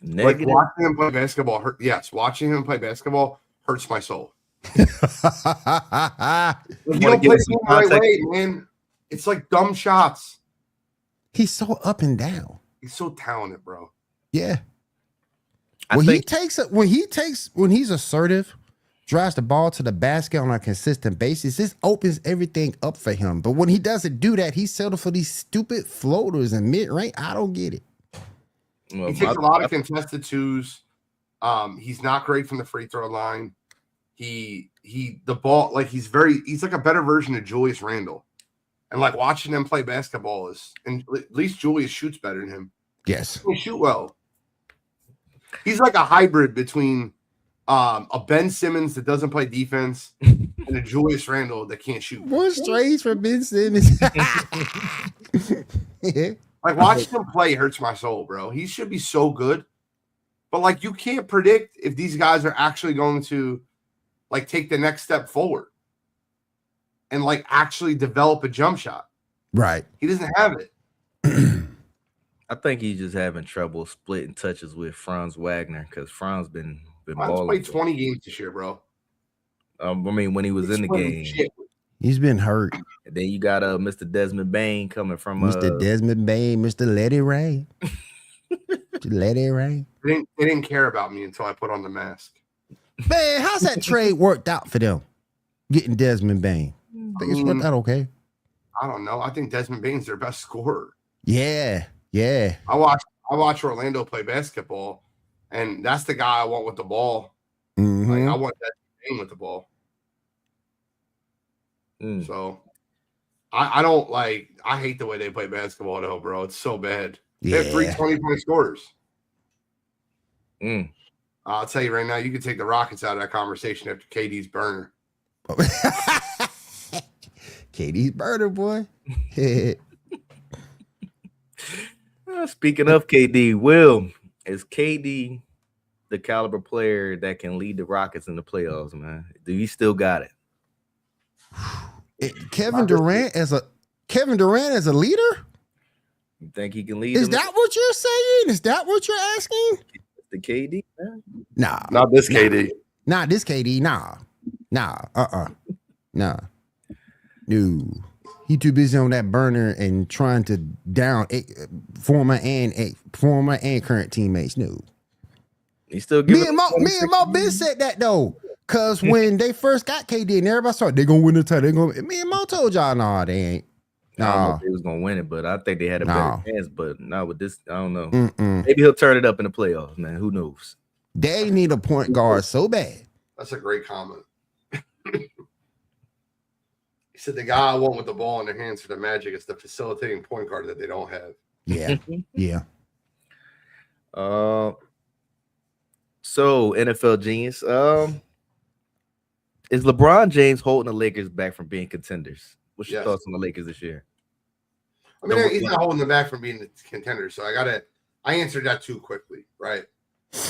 Negative. Like watching him play basketball watching him play basketball hurts my soul. He You don't play the right way, man. It's like dumb shots. He's so up and down. He's so talented, bro. Yeah. I When think he's assertive, drives the ball to the basket on a consistent basis, this opens everything up for him. But when he doesn't do that, he settles for these stupid floaters and mid-range. I don't get it. well, He takes a lot of contested twos. He's not great from the free throw line. He's like a better version of Julius Randle. And like watching them play basketball and at least Julius shoots better than him. Yes. He shoot well. He's like a hybrid between a Ben Simmons that doesn't play defense and a Julius Randle that can't shoot. One strays for Ben Simmons. Like watching him play hurts my soul, bro. He should be so good. But like you can't predict if these guys are actually going to like take the next step forward and like actually develop a jump shot. Right. He doesn't have it. I think he's just having trouble splitting touches with Franz Wagner because Franz been Let's balling. play 20 games this year, bro. I mean, when he was in the game. He's been hurt. And then you got Mr. Desmond Bain coming from Mr. Desmond Bain, Mr. Let It Rain. Let it rain. They didn't care about me until I put on the mask. Man, how's that trade worked out for them? Getting Desmond Bain. I think it's worked out okay. I don't know. I think Desmond Bain's their best scorer. Yeah. Yeah. I watch Orlando play basketball, and that's the guy I want with the ball. Mhm. Like I want Desmond Bain with the ball. Mm. So I don't like. I hate the way they play basketball, though, bro. It's so bad. They have 3 20-point scorers. Mm. I'll tell you right now, you can take the Rockets out of that conversation after KD's burner. KD's burner, boy. Speaking of KD, Will, is KD the caliber player that can lead the Rockets in the playoffs, man? Do you still got it? Kevin Durant as a leader? You think he can lead? Is them? that what you're saying? Is that what you're asking? The KD, man? Nah. Not this KD. Not this KD. Nah. Nah. No. He too busy on that burner and trying to down former and current teammates. No. He still Me giving and Mo Ben said that though. Cause when they first got KD and everybody started, they're gonna win the title. Me and Mo told y'all, nah, they ain't. I don't know Nah. if they was gonna win it, but I think they had a better chance. But not with this, I don't know. Mm-mm. Maybe he'll turn it up in the playoffs, man. Who knows? They need a point guard so bad. That's a great comment. He said the guy I want with the ball in their hands for the Magic is the facilitating point guard that they don't have. Yeah. Yeah. So NFL genius. Is LeBron James holding the Lakers back from being contenders? What's your thoughts on the Lakers this year? I mean, he's not holding them back from being the contender. So I answered that too quickly, right?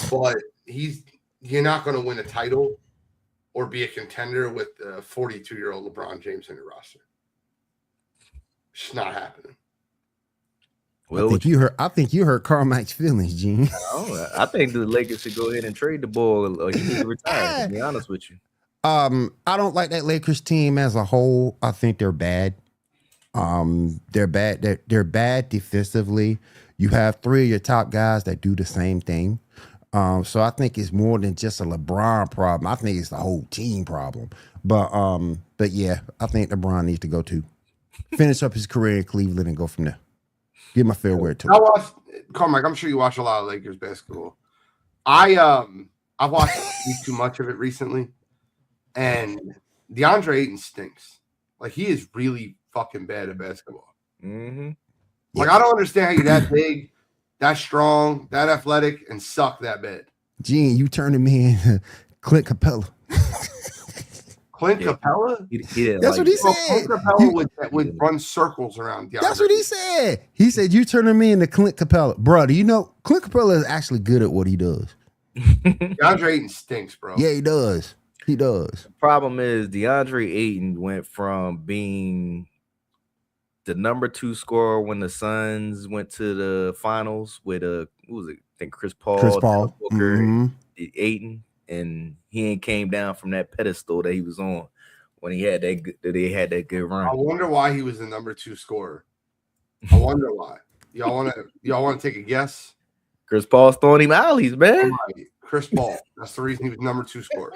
But you're not going to win a title or be a contender with a 42-year-old LeBron James in your roster. It's just not happening. Well, I think you hurt Carmack's feelings, Gene. I think the Lakers should go ahead and trade the ball, or he needs to retire. To be honest with you. I don't like that Lakers team as a whole. I think they're bad. They're bad. They're bad defensively. You have 3 of your top guys that do the same thing. So I think it's more than just a LeBron problem. I think it's the whole team problem. But yeah, I think LeBron needs to go too. Finish up his career in Cleveland and go from there. Give my fair word to it. Carmack, I'm sure you watch a lot of Lakers basketball. I've watched too much of it recently. And DeAndre Ayton stinks. Like, he is really fucking bad at basketball. Mm-hmm. Like, I don't understand how you're that big, that strong, that athletic, and suck that bad. Gene, you turning me into Clint Capella. Clint Capella? He didn't That's like what he that. said. Clint Capella would run circles around DeAndre. That's what he said. He said, you turning me into Clint Capella. Bro, do you know Clint Capella is actually good at what he does? DeAndre Ayton stinks, bro. Yeah, he does. He does. Problem is DeAndre Ayton went from being the number 2 scorer when the Suns went to the finals with who was it? I think Chris Paul, Booker, Ayton, and he ain't came down from that pedestal that he was on when he had that good run. I wonder why he was the number 2 scorer. I wonder why. Y'all want to take a guess? Chris Paul's throwing him alleys, man. Chris Paul. That's the reason he was number 2 scorer.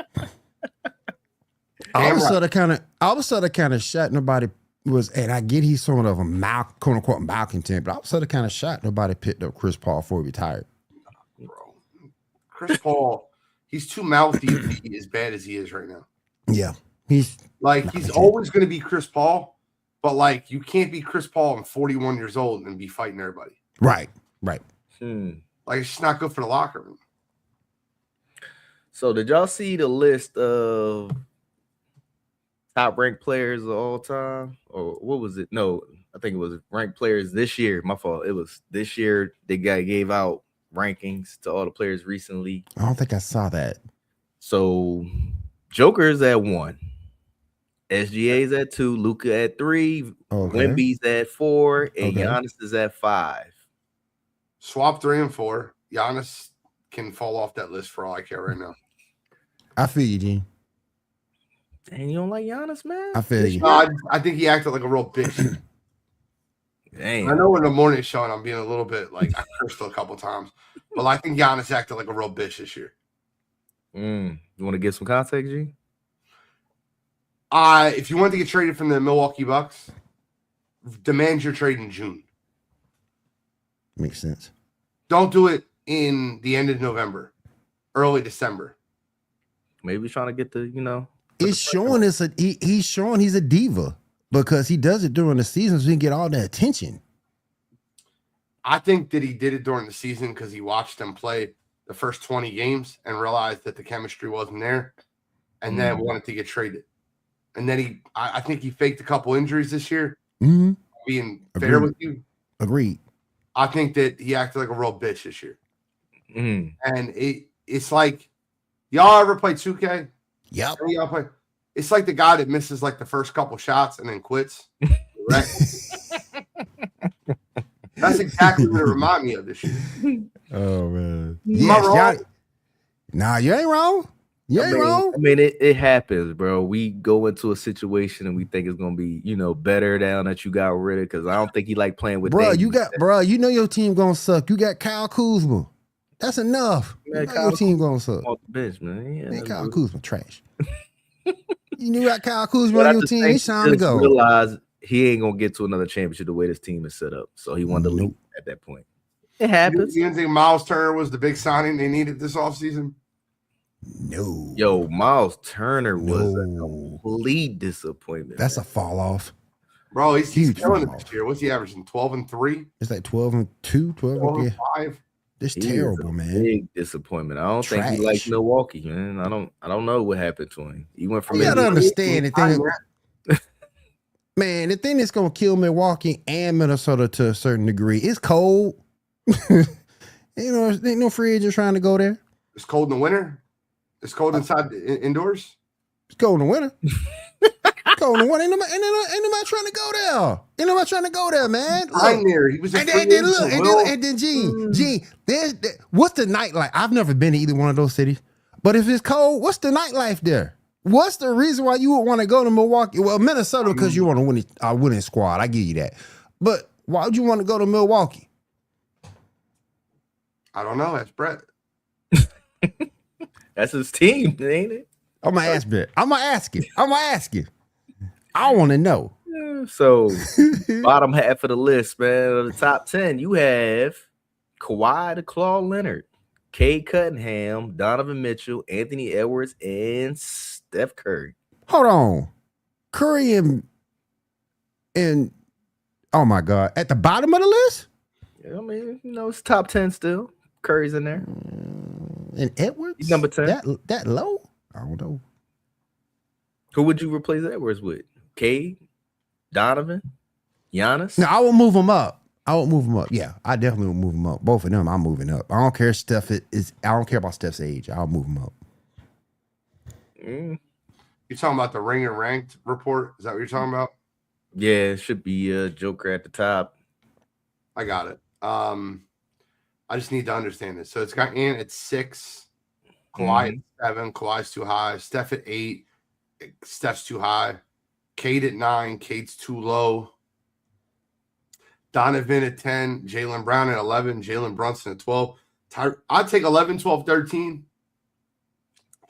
I was sort of kind of shot. Nobody was, and I get he's sort of a quote unquote malcontent, but I was sort of kind of shot. Nobody picked up Chris Paul before he retired. Bro, Chris Paul, he's too mouthy to be as bad as he is right now. Yeah, he's always going to be Chris Paul, but like you can't be Chris Paul and 41 years old and be fighting everybody. Right. Like it's just not good for the locker room. So did y'all see the list of top ranked players of all time? Or what was it? No, I think it was ranked players this year. My fault. It was this year. They gave out rankings to all the players recently. I don't think I saw that. So Joker's at 1. SGA's at 2. Luka at 3. Okay. Wemby's at 4. And Giannis is at 5. Swap 3 and 4. Giannis can fall off that list for all I care right now. I feel you, Gene. And you don't like Giannis, man? I feel you. No, I think he acted like a real bitch. Dang. I know in the morning show, and I'm being a little bit like I cursed a couple times, but I think Giannis acted like a real bitch this year. You want to give some context, G? If you want to get traded from the Milwaukee Bucks, demand your trade in June. Makes sense. Don't do it in the end of November, early December. Maybe he's trying to get the, It's showing he's showing he's a diva because he does it during the season so he can get all the attention. I think that he did it during the season because he watched them play the first 20 games and realized that the chemistry wasn't there and then wanted to get traded. And then I think he faked a couple injuries this year. Mm-hmm. Being fair with you. Agreed. I think that he acted like a real bitch this year. And it's like, y'all ever play 2K? Yep. Y'all play. It's like the guy that misses like the first couple shots and then quits. Right? That's exactly what it reminded me of this year. Oh man. Am I wrong? Nah, you ain't wrong. You ain't wrong. I mean, it happens, bro. We go into a situation and we think it's gonna be, better down that you got rid of because I don't think he like playing with. Bro, you know your team gonna suck. You got Kyle Kuzma. That's enough. Man, your team gonna suck. Off the bench, man. Yeah, man, Kyle Kuzma trash. You got Kyle Kuzma on your team. It's time to go. Realize he ain't gonna get to another championship the way this team is set up. So he wanted to leave at that point. It happens. You didn't think Miles Turner was the big signing they needed this offseason? No. Yo, Miles Turner was a complete disappointment. That's a fall off. Bro, he's killing it this year. What's he averaging? 12-3? It's like 12-2, 12-5. It's terrible, man. Big disappointment. I don't think he likes Milwaukee, man. I don't know what happened to him. He went from. You gotta understand the thing. Man, the thing that's gonna kill Milwaukee and Minnesota to a certain degree, it's cold. Ain't no free agent trying to go there. It's cold in the winter. It's cold inside indoors. It's cold in the winter. It's cold in the winter. Ain't nobody trying to go there. Ain't nobody trying to go there, man. I'm there. He was a and then Gene, what's the nightlife? I've never been to either one of those cities, but if it's cold, what's the nightlife there? What's the reason why you would want to go to Milwaukee? Well, Minnesota because you want to winning squad. I give you that, but why would you want to go to Milwaukee? I don't know. That's Brett. That's his team, ain't it? I'm gonna ask Brett. I'm gonna ask you. I want to know. So, bottom half of the list, man, of the top 10, you have Kawhi the Claw Leonard, Cade Cunningham, Donovan Mitchell, Anthony Edwards, and Steph Curry. Hold on. Curry and oh my God, at the bottom of the list? I mean, it's top 10 still. Curry's in there. And Edwards? He's number 10. That low? I don't know. Who would you replace Edwards with? Cade, Donovan, Giannis? No, I will move him up. Yeah, I definitely will move him up. Both of them, I'm moving up. I don't care if Steph is. I don't care about Steph's age. I'll move him up. You're talking about the Ringer ranked report? Is that what you're talking about? Yeah, it should be Joker at the top. I got it. I just need to understand this. So it's got Ant at 6, Kawhi at 7. Kawhi's too high. Steph at 8. Steph's too high. Cade at 9. Cade's too low. Donovan at 10. Jaylen Brown at 11. Jalen Brunson at 12. I'd take 11, 12, 13.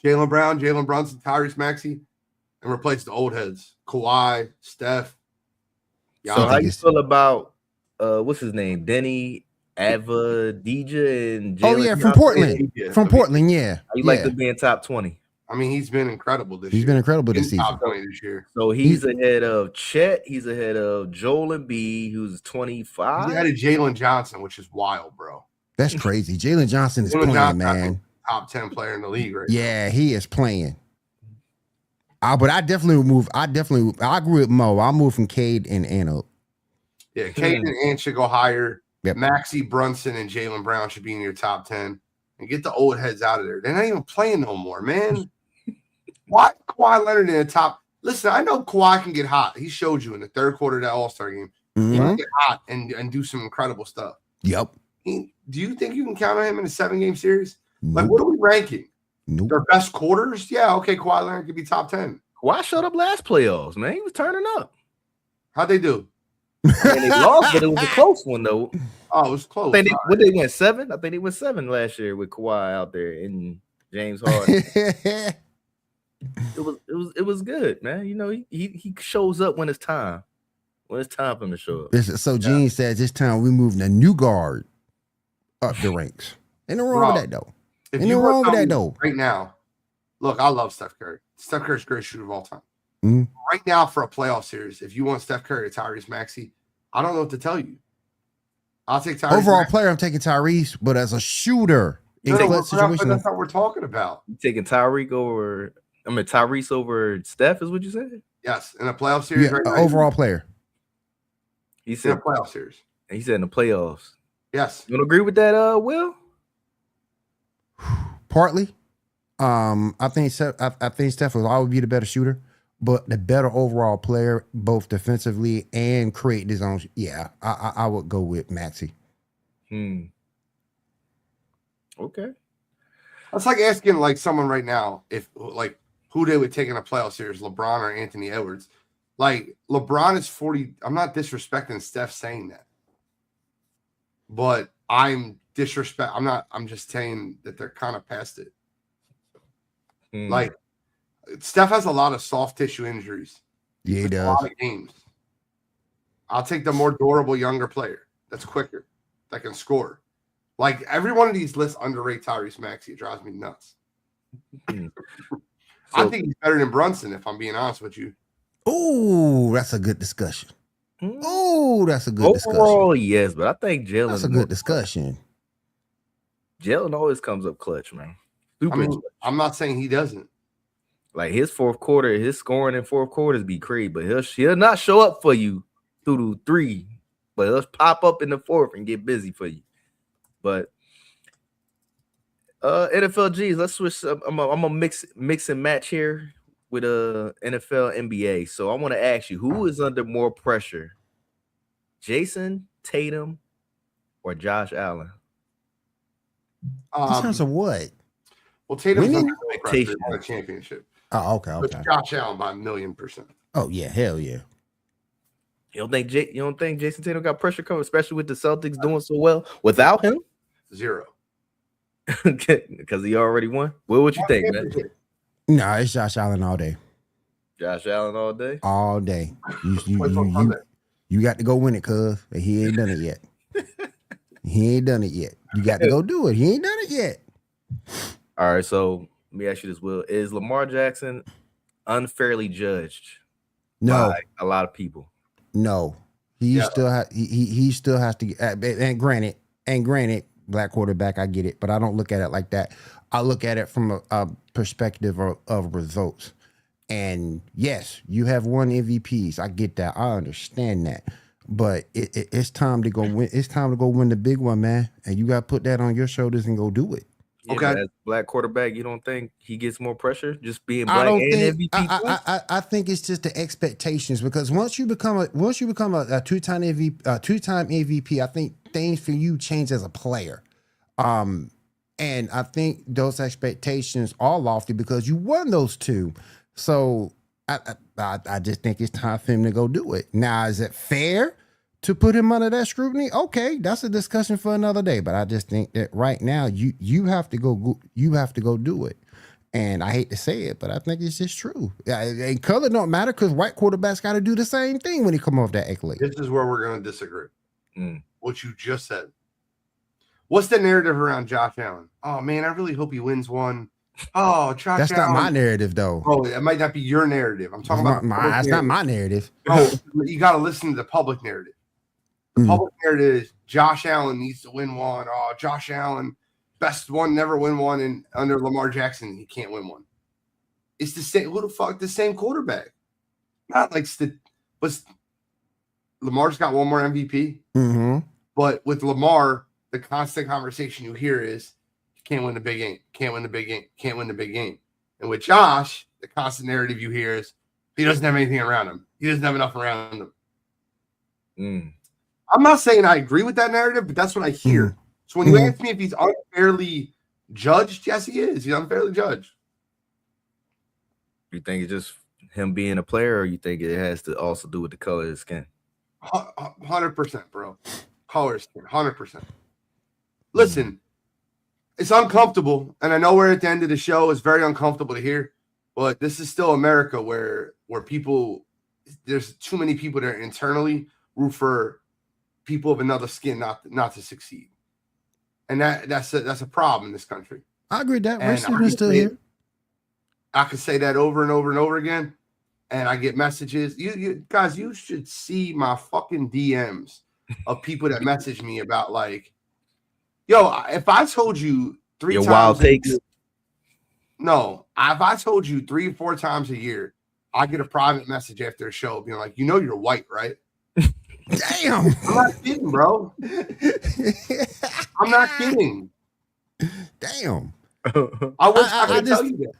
Jaylen Brown, Jalen Brunson, Tyrese Maxey, and replace the old heads. Kawhi, Steph. So how you feel about what's his name? Denny Avdija and Jalen from Portland. From Portland, yeah. You like to be in top 20. I mean, he's been incredible this year. He's been incredible this season. Top 20 this year. So he's ahead of Chet. He's ahead of Joel Embiid, who's 25. He's ahead of Jalen Johnson, which is wild, bro. That's crazy. Jalen Johnson is playing, man. Top 10 player in the league right now. He is playing. But I definitely would move. I agree with Mo. I'll move from Cade and Ant up. Yeah, Cade and Ant should go higher. Yep. Maxey, Brunson, and Jaylen Brown should be in your top 10. And get the old heads out of there. They're not even playing no more, man. Why Kawhi Leonard in the top? Listen, I know Kawhi can get hot. He showed you in the third quarter of that All-Star game. He can get hot and do some incredible stuff. Yep. Do you think you can count on him in a 7-game series? Nope. Like, what are we ranking? Nope. Their best quarters? Yeah, okay, Kawhi Leonard could be top 10. Kawhi showed up last playoffs, man. He was turning up. How'd they do? I mean, they lost, but it was a close one, though. Oh, it was close. They went 7? I think they went 7 last year with Kawhi out there and James Harden. It was good, man. You know, he shows up when it's time. When it's time for him to show up. So Gene says this time we moving a new guard up the ranks. Ain't no wrong with that though. Ain't no wrong with that though. Right now, look, I love Steph Curry. Steph Curry's the greatest shooter of all time. Right now, for a playoff series, if you want Steph Curry or Tyrese Maxey, I don't know what to tell you. I'll take Tyrese. Overall player, I'm taking Tyrese, but as a shooter in clutch situation, that's not what we're talking about. You taking Tyrese over Steph is what you said? Yes, in a playoff series. Yeah, overall player. He said in a playoff series. He said in the playoffs. Yes. You don't agree with that, Will? Partly. I think Steph will always be the better shooter, but the better overall player, both defensively and creating his own. Yeah, I would go with Maxey. Okay. That's like asking like someone right now if like who they would take in a playoff series, LeBron or Anthony Edwards. Like LeBron is 40. I'm not disrespecting Steph saying that, but I'm just saying that they're kind of past it. Like Steph has a lot of soft tissue injuries. Yeah, he does. A lot of games. I'll take the more durable younger player that's quicker, that can score. Like every one of these lists underrate Tyrese Maxey. It drives me nuts. I think he's better than Brunson, if I'm being honest with you. Oh, that's a good discussion. Oh, that's a good discussion. Overall, yes, but I think Jalen. That's a good discussion. Jalen always comes up clutch, man. I'm not saying he doesn't. Like his fourth quarter, his scoring in fourth quarters be crazy, but he'll not show up for you through the 3, but he'll pop up in the 4th and get busy for you. But NFL G's, let's switch up. I'm gonna mix and match here with NFL NBA. So I want to ask you, who is under more pressure? Jason Tatum or Josh Allen? In terms of what? Well, Tatum's under pressure to win a championship. Oh, okay. But Josh Allen by 1,000,000%. Oh yeah, hell yeah. You don't think Jason Tatum got pressure coming, especially with the Celtics doing so well without him? 0. Because he already won. What would you think, man? No, it's Josh Allen all day. Josh Allen all day? All day. You got to go win it, cuz he ain't done it yet. He ain't done it yet. You got to go do it. He ain't done it yet. All right, so let me ask you this, Will. Is Lamar Jackson unfairly judged by a lot of people? No. He still has to, and granted, black quarterback, I get it, but I don't look at it like that. I look at it from a perspective of results. And yes, you have won MVPs. I get that. I understand that. But it's time to go win. It's time to go win the big one, man. And you got to put that on your shoulders and go do it. Yeah, Okay. but as black quarterback, you don't think he gets more pressure just being I black don't and think. MVP twice? I think it's just the expectations because once you become a two-time MVP, I think things for you change as a player. And I think those expectations are lofty because you won those two. So I just think it's time for him to go do it. Now, is it fair to put him under that scrutiny? Okay, that's a discussion for another day. But I just think that right now you have to go do it. And I hate to say it, but I think it's just true. And color don't matter because white quarterbacks got to do the same thing when they come off that accolade. This is where we're going to disagree. What you just said. What's the narrative around Josh Allen? Oh, man, I really hope he wins one. Oh, Josh That's Allen. not my narrative, though. Bro, that might not be your narrative. I'm talking about that's not my narrative. Bro, you got to listen to the public narrative. The public narrative is Josh Allen needs to win one. Oh, Josh Allen, best one, never win one. And under Lamar Jackson, he can't win one. It's the same. Who the fuck? The same quarterback. Not like, but Lamar's got one more MVP. Mm-hmm. But with Lamar, the constant conversation you hear is, can't win the big game, can't win the big game, can't win the big game. And with Josh, the constant narrative you hear is he doesn't have anything around him. He doesn't have enough around him. I'm not saying I agree with that narrative, but that's what I hear. So when you ask me if he's unfairly judged, yes, he is. He's unfairly judged. You think it's just him being a player, or you think it has to also do with the color of his skin? 100%, bro. Color skin, 100%. Listen, it's uncomfortable, and I know we're at the end of the show. It's very uncomfortable to hear, but this is still America where people, there's too many people that internally root for people of another skin not to succeed, and that's a problem in this country. I agree with that. Racism is still here. I could say that over and over and over again, and I get messages. You guys, you should see my fucking DMs of people that message me about like, yo, if I told you three times wild takes. No, if I told you 3 or 4 times a year, I get a private message after a show being like, you know, you're white, right? Damn. I'm not kidding, bro. I'm not kidding. Damn. I wish I could tell you that.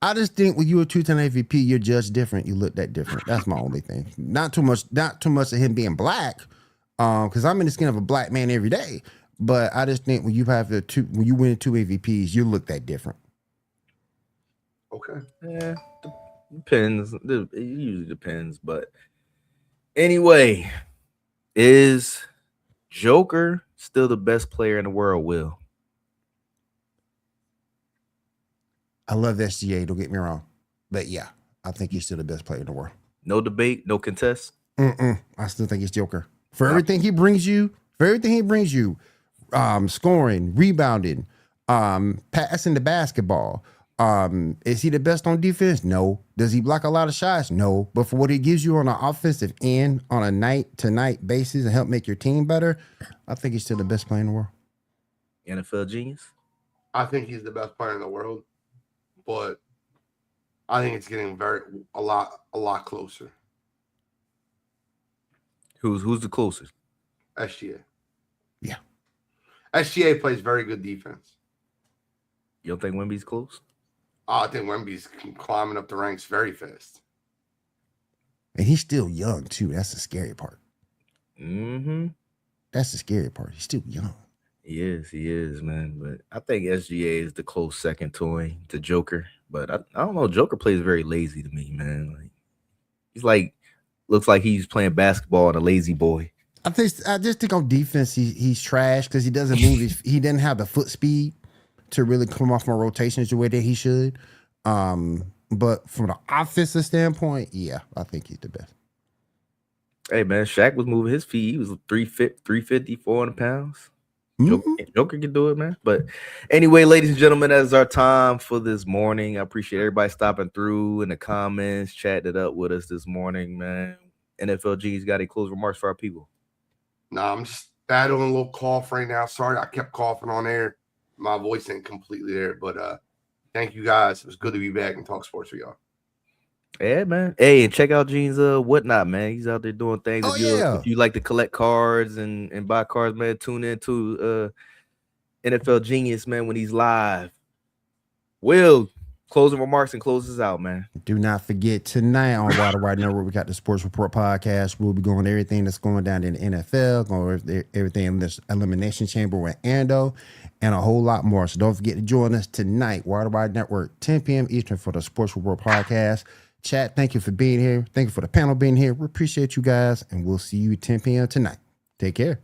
I just think when you're a 2-time MVP, you're judged different. You look that different. That's my only thing. Not too much of him being black, because I'm in the skin of a black man every day. But I just think when you win 2 MVPs, you look that different. Okay. Yeah, depends. It usually depends, but anyway, is Joker still the best player in the world, Will? I love SGA, don't get me wrong. But yeah, I think he's still the best player in the world. No debate, no contest. I still think it's Joker. For everything he brings you, scoring, rebounding, passing the basketball. Is he the best on defense? No. Does he block a lot of shots? No. But for what he gives you on an offensive end on a night-to-night basis and help make your team better, I think he's still the best player in the world. NFL genius? I think he's the best player in the world, but I think it's getting a lot closer. Who's the closest? SGA. Yeah. SGA plays very good defense. You don't think Wemby's close? Oh, I think Wemby's climbing up the ranks very fast. And he's still young, too. That's the scary part. Mm-hmm. That's the scary part. He's still young. He is, man. But I think SGA is the close second to Joker. But I don't know. Joker plays very lazy to me, man. Like, he's like, looks like he's playing basketball and a lazy boy. I just think on defense he's trash because he doesn't move. He didn't have the foot speed to really come off my rotations the way that he should. But from the offensive standpoint, yeah, I think he's the best. Hey, man, Shaq was moving his feet. He was 350, 400 pounds. Joker can do it, man. But anyway, ladies and gentlemen, that is our time for this morning. I appreciate everybody stopping through in the comments, chatting it up with us this morning, man. NFLG's got any closing remarks for our people? No, I'm just battling a little cough right now. Sorry, I kept coughing on air. My voice ain't completely there, but thank you guys. It was good to be back and talk sports with y'all. Yeah, man. Hey, and check out Gene's whatnot, man. He's out there doing things. Oh, If you like to collect cards and buy cards, man, tune in to NFL Genius, man, when he's live. Will, closing remarks and closes out, man. Do not forget tonight on Wide Wide Network, we got the Sports Report podcast. We'll be going to everything that's going down in the NFL, going over everything in this Elimination Chamber with Ando, and a whole lot more. So don't forget to join us tonight, Wide Wide Network, 10 p.m. Eastern for the Sports Report podcast. Chat, thank you for being here. Thank you for the panel being here. We appreciate you guys, and we'll see you 10 p.m. tonight. Take care.